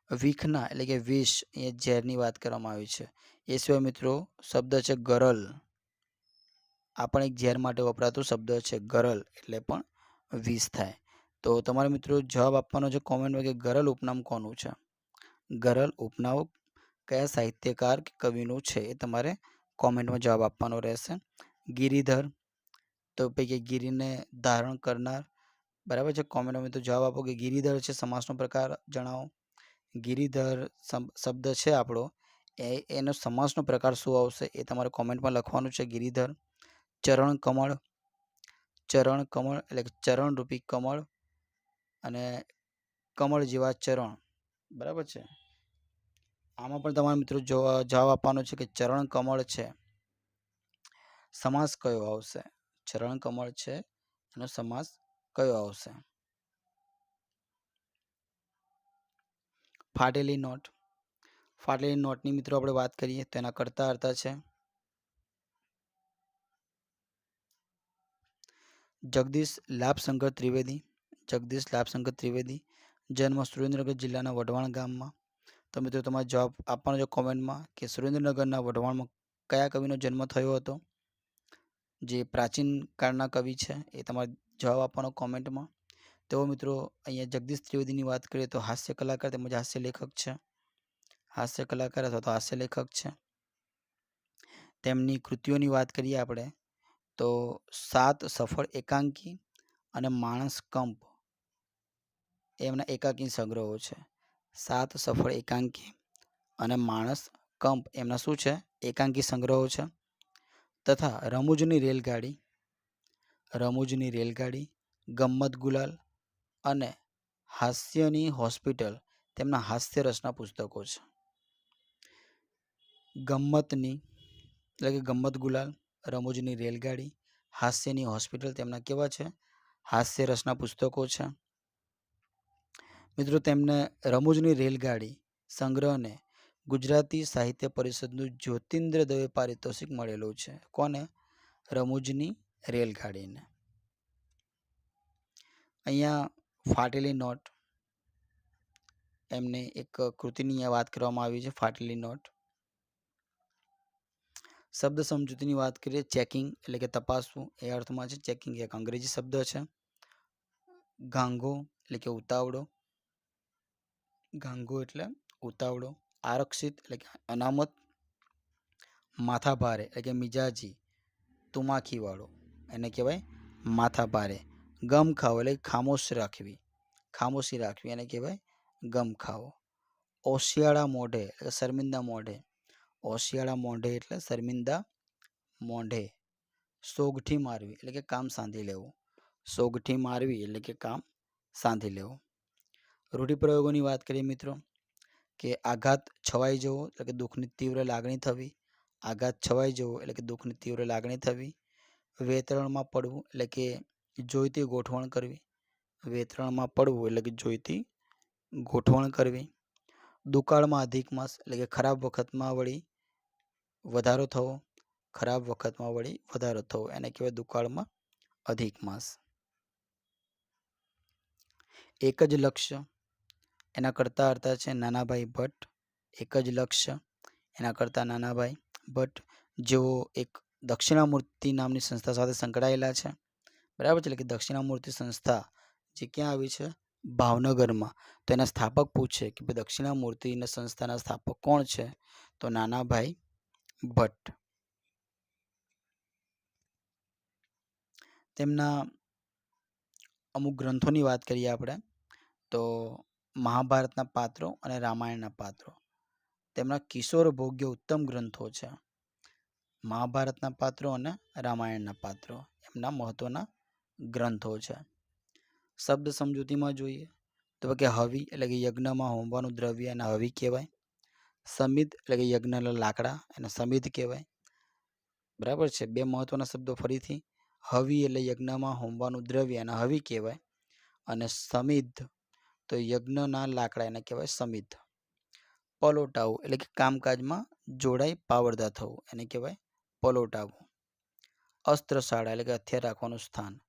વિખના એટલે કે વિષ, એ ઝેરની વાત કરવામાં આવી છે. એ સિવાય મિત્રો શબ્દ છે ગરલ. આ પણ એક ઝેર માટે વપરાતો શબ્દ છે ગરલ, એટલે પણ વિષ થાય. તો તમારે મિત્રો જવાબ આપવાનો છે કોમેન્ટમાં કે ગરલ ઉપનામ કોનું છે. ગરલ ઉપનામ કયા સાહિત્યકાર કે કવિનું છે એ તમારે કોમેન્ટમાં જવાબ આપવાનો રહેશે. ગિરિધર, તો પૈકી ગિરિને ધારણ કરનાર. બરાબર છે. કોમેન્ટમાં મિત્રો જવાબ આપો કે ગિરિધર છે સમાસનો પ્રકાર જણાવો. ગિરિધર શબ્દ છે આપણો, એનો સમાસનો પ્રકાર શું આવશે એ તમારે કોમેન્ટમાં લખવાનું છે. ગિરિધર. ચરણ કમળ, ચરણ કમળ એટલે કે ચરણરૂપી કમળ અને કમળ જેવા ચરણ. બરાબર છે. આમાં પણ તમારા મિત્રો જવાબ આપવાનો છે કે ચરણ કમળ છે, સમાસ કયો આવશે. ચરણ કમળ છે, એનો સમાસ કયો આવશે. ફાટેલી નોટ. ફાટેલી નોટની મિત્રો આપણે વાત કરીએ તો એના કરતા અર્થ છે જગદીશ લાભશંકર ત્રિવેદી. જગદીશ લાભશંકર ત્રિવેદી. જન્મ સુરેન્દ્રનગર જિલ્લાના વઢવાણ ગામમાં. તો મિત્રો તમારે જવાબ આપવાનો છે કોમેન્ટમાં કે સુરેન્દ્રનગરના વઢવાણમાં કયા કવિનો જન્મ થયો હતો. જે પ્રાચીન કાળના કવિ છે એ તમારે જવાબ આપવાનો કોમેન્ટમાં. તો મિત્રો અહીંયા જગદીશ ત્રિવેદીની વાત કરીએ તો હાસ્ય કલાકાર તેમજ હાસ્ય લેખક છે. હાસ્ય કલાકાર અથવા તો હાસ્ય લેખક છે. તેમની કૃતિઓની વાત કરીએ આપણે તો 7 સફળ એકાંકી અને માણસ કંપ એમના એકાંકી સંગ્રહો છે. 7 સફળ એકાંકી અને માણસ કંપ એમના શું છે, એકાંકી સંગ્રહો છે. તથા રમૂજની રેલગાડી, રમૂજની રેલગાડી, ગમ્મત ગુલાલ અને હાસ્યની હોસ્પિટલ તેમના હાસ્ય રસના પુસ્તકો છે. ગમ્મતની એટલે કે ગમ્મત ગુલાલ, રમૂજની રેલગાડી, હાસ્યની હોસ્પિટલ તેમના કેવા છે, હાસ્ય રસના પુસ્તકો છે. મિત્રો તેમને રમૂજની રેલગાડી સંગ્રહને ગુજરાતી સાહિત્ય પરિષદનું જ્યોતિન્દ્ર દવે પારિતોષિક મળેલું છે. કોને? રમૂજની રેલગાડીને. અહીંયા ફાટેલી નોટ એમને એક કૃતિની વાત કરવામાં આવી છે. ફાટેલી નોટ. શબ્દ સમજૂતીની વાત કરીએ ચેકિંગ એટલે કે તપાસવું એ અર્થમાં છે. ચેકિંગ એક અંગ્રેજી શબ્દ છે. ગાંગો એટલે કે ઉતાવળો, ગાંગો એટલે ઉતાવળો. આરક્ષિત એટલે કે અનામત. માથાભારે એટલે કે મિજાજી તુમાખીવાળો એને કહેવાય માથાભારે. ગમ ખાવો એટલે ખામોશ રાખવી, ખામોશી રાખવી એને કહેવાય ગમ ખાવો. ઓશિયાળા મોઢે એટલે શર્મિંદા મોઢે, ઓશિયાળા મોઢે એટલે શર્મિંદા મોઢે. સોગઠી મારવી એટલે કે કામ સાંધી લેવું, સોગઠી મારવી એટલે કે કામ સાંધી લેવું. રૂઢિપ્રયોગોની વાત કરીએ મિત્રો કે આઘાત છવાઈ જવો એટલે કે દુઃખની તીવ્ર લાગણી થવી, આઘાત છવાઈ જવો એટલે કે દુઃખની તીવ્ર લાગણી થવી. વેતરણમાં પડવું એટલે કે જોઈતી ગોઠવણ કરવી, વેતરણમાં પડવું એટલે કે જોઈતી ગોઠવણ કરવી. દુકાળમાં અધિક માસ એટલે કે ખરાબ વખતમાં વળી વધારો થવો, ખરાબ વખતમાં વળી વધારો થવો એને કહેવાય દુકાળમાં અધિક માસ. એક જ લક્ષ્ય એના કરતા અર્થ છે નાનાભાઈ ભટ્ટ. એક જ લક્ષ્ય એના કરતા નાનાભાઈ ભટ્ટ જેઓ એક દક્ષિણામૂર્તિ નામની સંસ્થા સાથે સંકળાયેલા છે. બરાબર છે. એટલે કે દક્ષિણામૂર્તિ સંસ્થા જે ક્યાં આવી છે, ભાવનગરમાં. તો એના સ્થાપક પૂછે કે ભાઈ દક્ષિણામૂર્તિની સંસ્થાના સ્થાપક કોણ છે, તો નાનાભાઈ ભટ્ટ. તેમના અમુક ગ્રંથોની વાત કરીએ આપણે તો મહાભારતના પાત્રો અને રામાયણના પાત્રો તેમના કિશોર ભોગ્ય ઉત્તમ ગ્રંથો છે. મહાભારતના પાત્રો અને રામાયણના પાત્રો એમના મહત્વના ગ્રંથો છે. શબ્દ સમજૂતીમાં જોઈએ તો કે હવિ એટલે કે યજ્ઞમાં હોમવાનું દ્રવ્ય એને હવિ કહેવાય. સમિધ એટલે કે યજ્ઞના લાકડા એને સમિધ કહેવાય. બરાબર છે. બે મહત્વના શબ્દો ફરીથી. હવિ એટલે યજ્ઞમાં હોમવાનું દ્રવ્ય એને હવિ કહેવાય અને સમિધ તો યજ્ઞના લાકડા એને કહેવાય સમિધ. પલોટાવું એટલે કે કામકાજમાં જોડાઈ પાવરદાર થવું એને કહેવાય પલોટાવું. અસ્ત્રશાળા એટલે કે હથિયાર રાખવાનું સ્થાન.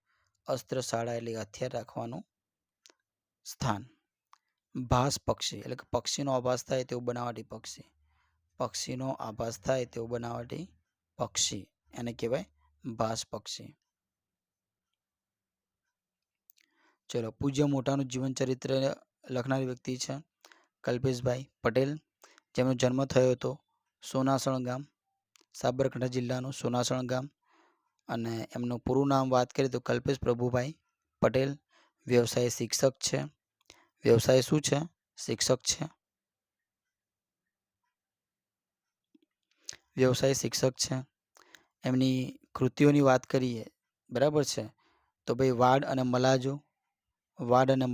અસ્ત્રશાળા એટલે હથિયાર રાખવાનું સ્થાન. ભાસ પક્ષી એટલે કે પક્ષીનો આભાસ થાય તેવું બનાવટી પક્ષી. પક્ષીનો આભાસ થાય તેવું બનાવટી પક્ષી એને કહેવાય ભાસ પક્ષી. ચલો, પૂજ્ય મોટાનું જીવન ચરિત્ર લખનારી વ્યક્તિ છે કલ્પેશભાઈ પટેલ, જેમનો જન્મ થયો હતો સોનાસણ ગામ, સાબરકાંઠા જિલ્લાનું સોનાસણ ગામ. અને એમનું પૂરું નામ વાત કરીએ તો કલ્પેશ પ્રભુભાઈ પટેલ. વ્યવસાય શિક્ષક છે. વ્યવસાય શું છે? શિક્ષક છે. વ્યવસાય શિક્ષક છે. એમની કૃતિઓની વાત કરીએ બરાબર છે તો ભાઈ વાડ અને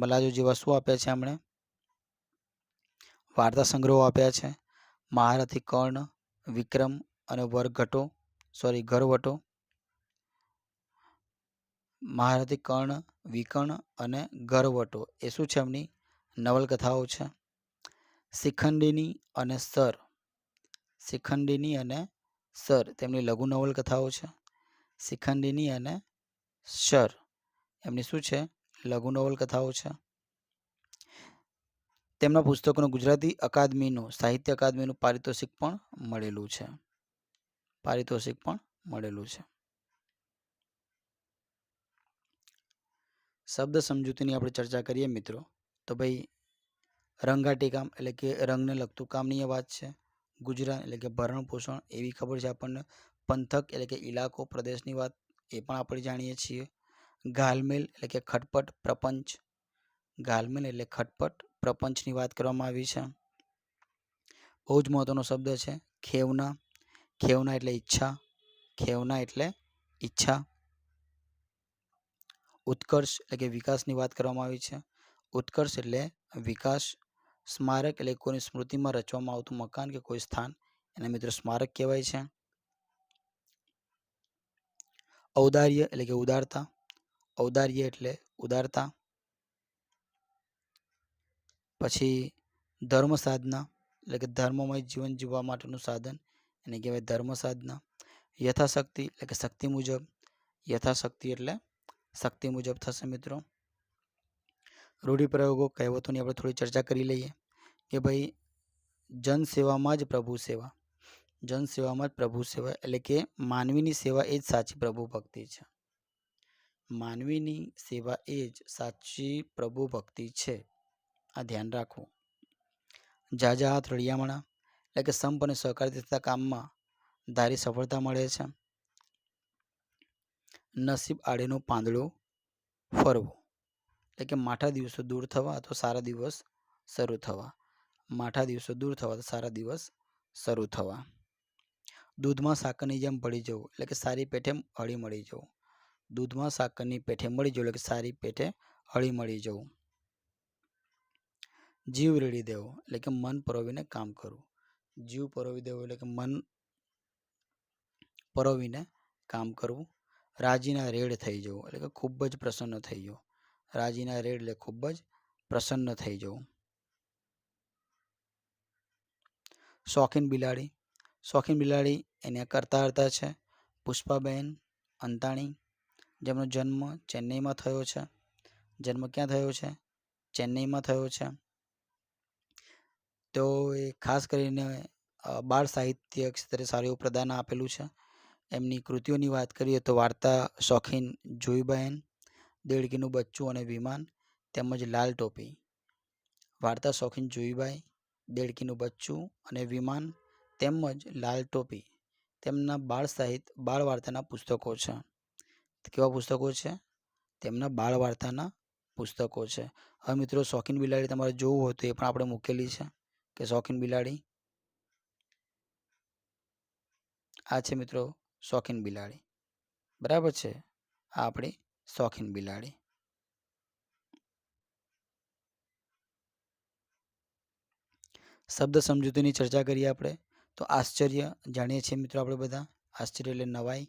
મલાજો જેવા શું આપ્યા છે એમણે? વાર્તા સંગ્રહો આપ્યા છે. મહારથી કર્ણ, વિક્રમ અને ગરવટો. મહારથી કર્ણ, વિકર્ણ અને ગરવટો એ શું છે? એમની નવલકથાઓ છે. શિખંડીની અને સર તેમની લઘુ નવલકથાઓ છે. શિખંડીની અને સર એમની શું છે? લઘુ નવલકથાઓ છે. તેમના પુસ્તકોનું ગુજરાતી સાહિત્ય અકાદમીનું પારિતોષિક પણ મળેલું છે. શબ્દ સમજૂતીની આપણે ચર્ચા કરીએ મિત્રો તો ભાઈ રંગાટી કામ એટલે કે રંગને લગતું કામની વાત છે. ગુજરાત એટલે કે ભરણ પોષણ એવી ખબર છે આપણને. પંથક એટલે કે ઇલાકો પ્રદેશની વાત એ પણ આપણે જાણીએ છીએ. ઘાલમેલ એટલે કે ખટપટ પ્રપંચની વાત કરવામાં આવી છે. બહુ જ મહત્વનો શબ્દ છે ખેવના એટલે ઈચ્છા. ઉત્કર્ષ એટલે કે વિકાસની વાત કરવામાં આવી છે. ઉત્કર્ષ એટલે વિકાસ. સ્મારક એટલે કોઈની સ્મૃતિમાં રચવામાં આવતું મકાન કે કોઈ સ્થાન એને મિત્રો સ્મારક કહેવાય છે. ઔદાર્ય એટલે કે ઉદારતા. પછી ધર્મ સાધના એટલે કે ધર્મમય જીવન જીવવા માટેનું સાધન એને કહેવાય ધર્મ સાધના. યથાશક્તિ એટલે કે શક્તિ મુજબ થશે મિત્રો. રૂઢિપ્રયોગો કહેવતોની આપણે થોડી ચર્ચા કરી લઈએ કે ભાઈ જનસેવામાં જ પ્રભુ સેવા એટલે કે માનવીની સેવા એ જ સાચી પ્રભુ ભક્તિ છે. માનવીની સેવા એ જ સાચી પ્રભુ ભક્તિ છે. આ ધ્યાન રાખવું. ઝાઝા હાથ રળિયામણા એટલે કે સંપ અને સહકારથી થતા કામમાં ધારી સફળતા મળે છે. નસીબ આડેનું પાંદડું ફરવું એટલે કે માઠા દિવસો દૂર થવા અથવા સારા દિવસો શરૂ થવા. દૂધમાં સાકરની જેમ ભળી જવું એટલે કે સારી પેઠે હળી મળી જવું. દૂધમાં સાકરની પેઠે મળી જવું એટલે કે સારી પેઠે હળી મળી જવું. જીવ રેડી દેવો એટલે કે મન પરોવીને કામ કરવું. જીવ પરોવી દેવો એટલે કે મન પરોવીને કામ કરવું. રાજીના રેડ થઈ જવું એટલે કે ખૂબ જ પ્રસન્ન થઈ જવું. રાજીના રેડ એટલે ખૂબ જ પ્રસન્ન થઈ જવું. શોખીન બિલાડી એના કર્તા છે પુષ્પાબેન અંતાણી, જેમનો જન્મ ચેન્નઈમાં થયો છે. ક્યાં થયો છે? ચેન્નઈમાં થયો છે. તો એ ખાસ કરીને બાળ સાહિત્ય ક્ષેત્રે સારું એવું પ્રદાન આપેલું છે. એમની કૃતિઓની વાત કરીએ તો વાર્તા શોખીન જુઈબહેન, દેડકીનું બચ્ચું અને વિમાન તેમજ લાલ ટોપી. વાર્તા શોખીન જુઈબાઈ, દેડકીનું બચ્ચું અને વિમાન તેમજ લાલ ટોપી તેમના બાળ વાર્તાના પુસ્તકો છે. કેવા પુસ્તકો છે? તેમના બાળ વાર્તાના પુસ્તકો છે. હવે મિત્રો શોખીન બિલાડી તમારે જોવું હોય તો એ પણ આપણે મૂકેલી છે કે શોખીન બિલાડી આ છે મિત્રો શોખીન બિલાડી. બરાબર છે? આ આપણી શોખીન બિલાડી. શબ્દ સમજૂતીની ચર્ચા કરીએ આપણે તો આશ્ચર્ય જાણીએ છીએ મિત્રો આપણે બધા. આશ્ચર્ય એટલે નવાઈ.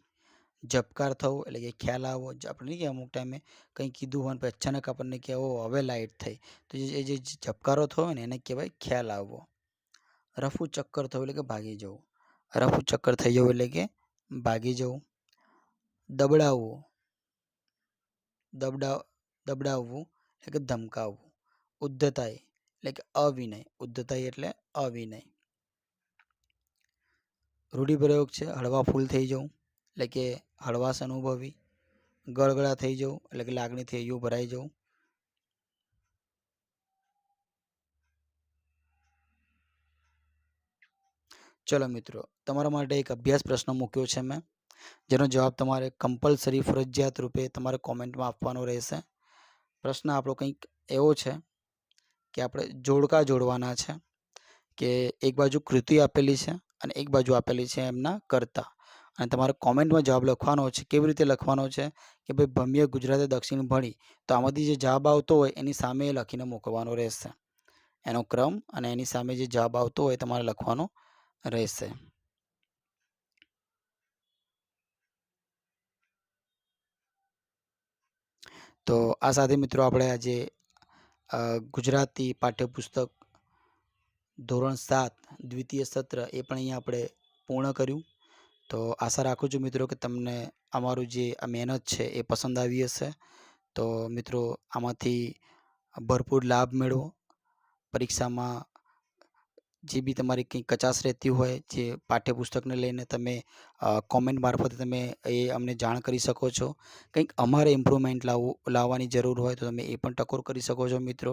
ઝબકાર થવો એટલે કે ખ્યાલ આવવો. આપણે નહીં કે અમુક ટાઈમે કંઈ કીધું હોય ને પછી અચાનક આપણને કે ઓ હવે લાઇટ થઈ, તો જે ઝબકારો થયો ને એને કહેવાય ખ્યાલ આવવો. રફુ ચક્કર થવું એટલે કે ભાગી જવું. રફુ ચક્કર થઈ જવું એટલે કે ભાગી જવું. દબડાવવું, દબડાવવું એટલે કે ધમકાવવું. ઉદ્ધતાઈ એટલે કે અવિનય. ઉદ્ધતાઈ એટલે અવિનય. રૂઢિપ્રયોગ છે હળવા ફૂલ થઈ જવું એટલે કે હળવાશ અનુભવી. ગળગળા થઈ જવું એટલે કે લાગણીથી હૈયું ભરાઈ જવું. ચલો મિત્રો, તમારા માટે એક અભ્યાસ પ્રશ્ન મૂક્યો છે મેં, જેનો જવાબ તમારે કમ્પલસરી ફરજિયાત રૂપે તમારે કોમેન્ટમાં આપવાનો રહેશે. પ્રશ્ન આપણો કંઈક એવો છે કે આપણે જોડકા જોડવાના છે કે એક બાજુ કૃતિ આપેલી છે અને એક બાજુ આપેલી છે એમના કર્તા, અને તમારે કોમેન્ટમાં જવાબ લખવાનો છે. કેવી રીતે લખવાનો છે કે ભાઈ ભમ્ય ગુજરાતે દક્ષિણ ભણી, તો આમાંથી જે જવાબ આવતો હોય એની સામે લખીને મોકલવાનો રહેશે. એનો ક્રમ અને એની સામે જે જવાબ આવતો હોય તમારે લખવાનો રહેશે. તો આ સાથે મિત્રો આપણે આજે ગુજરાતી પાઠ્યપુસ્તક ધોરણ 7 દ્વિતીય સત્ર એ પણ અહીંયા આપણે પૂર્ણ કર્યું. તો આશા રાખું છું મિત્રો કે તમને અમારું જે આ મહેનત છે એ પસંદ આવી હશે. તો મિત્રો આમાંથી ભરપૂર લાભ મેળવો. પરીક્ષામાં જે બી તમારી કંઈ કચાશ રહેતી હોય જે પાઠ્યપુસ્તકને લઈને તમે કોમેન્ટ મારફતે તમે એ અમને જાણ કરી શકો છો. કંઈક અમારે ઇમ્પ્રુવમેન્ટ લાવવાની જરૂર હોય તો તમે એ પણ ટકોર કરી શકો છો મિત્રો.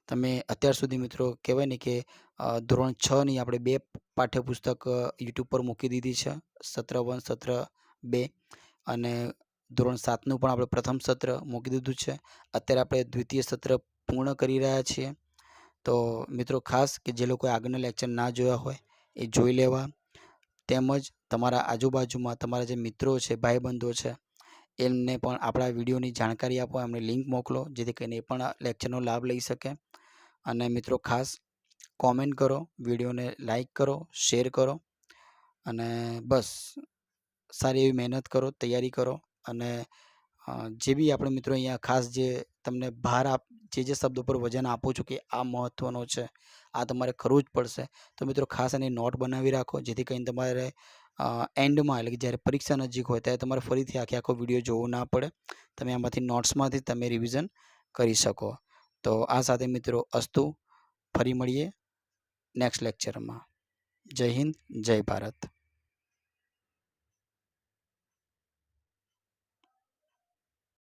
તમે અત્યાર સુધી મિત્રો કહેવાય ને કે ધોરણ 6ની આપણે 2 પાઠ્યપુસ્તક યુટ્યુબ પર મૂકી દીધી છે, સત્ર 1 સત્ર 2, અને ધોરણ 7નું પણ આપણે પ્રથમ સત્ર મૂકી દીધું છે. અત્યારે આપણે દ્વિતીય સત્ર પૂર્ણ કરી રહ્યા છીએ. તો મિત્રો ખાસ કે જે લોકોએ આગળના લેક્ચર ના જોયા હોય એ જોઈ લેવા, તેમજ તમારા આજુબાજુમાં તમારા જે મિત્રો છે, ભાઈબંધો છે, એમને પણ આપણા વિડીયોની જાણકારી આપો, એમને લિંક મોકલો જેથી કરીને એ પણ આ લેક્ચરનો લાભ લઈ શકે. અને મિત્રો ખાસ કોમેન્ટ કરો, વિડીયોને લાઈક કરો, શેર કરો, અને બસ સારી એવી મહેનત કરો, તૈયારી કરો. અને જે બી આપણે મિત્રો અહીંયા ખાસ જે તમને ભાર જે શબ્દો પર વજન આપું છું કે આ મહત્ત્વનો છે, આ તમારે કરવું જ પડશે, તો મિત્રો ખાસ એની નોટ બનાવી રાખો જેથી કરીને તમારે એન્ડમાં એટલે કે જ્યારે પરીક્ષા નજીક હોય ત્યારે તમારે ફરીથી આખો વિડીયો જોવો ના પડે. તમે આમાંથી નોટ્સમાંથી તમે રિવિઝન કરી શકો. તો આ સાથે મિત્રો અસ્તુ, ફરી મળીએ નેક્સ્ટ લેક્ચરમાં. જય હિન્દ, જય ભારત.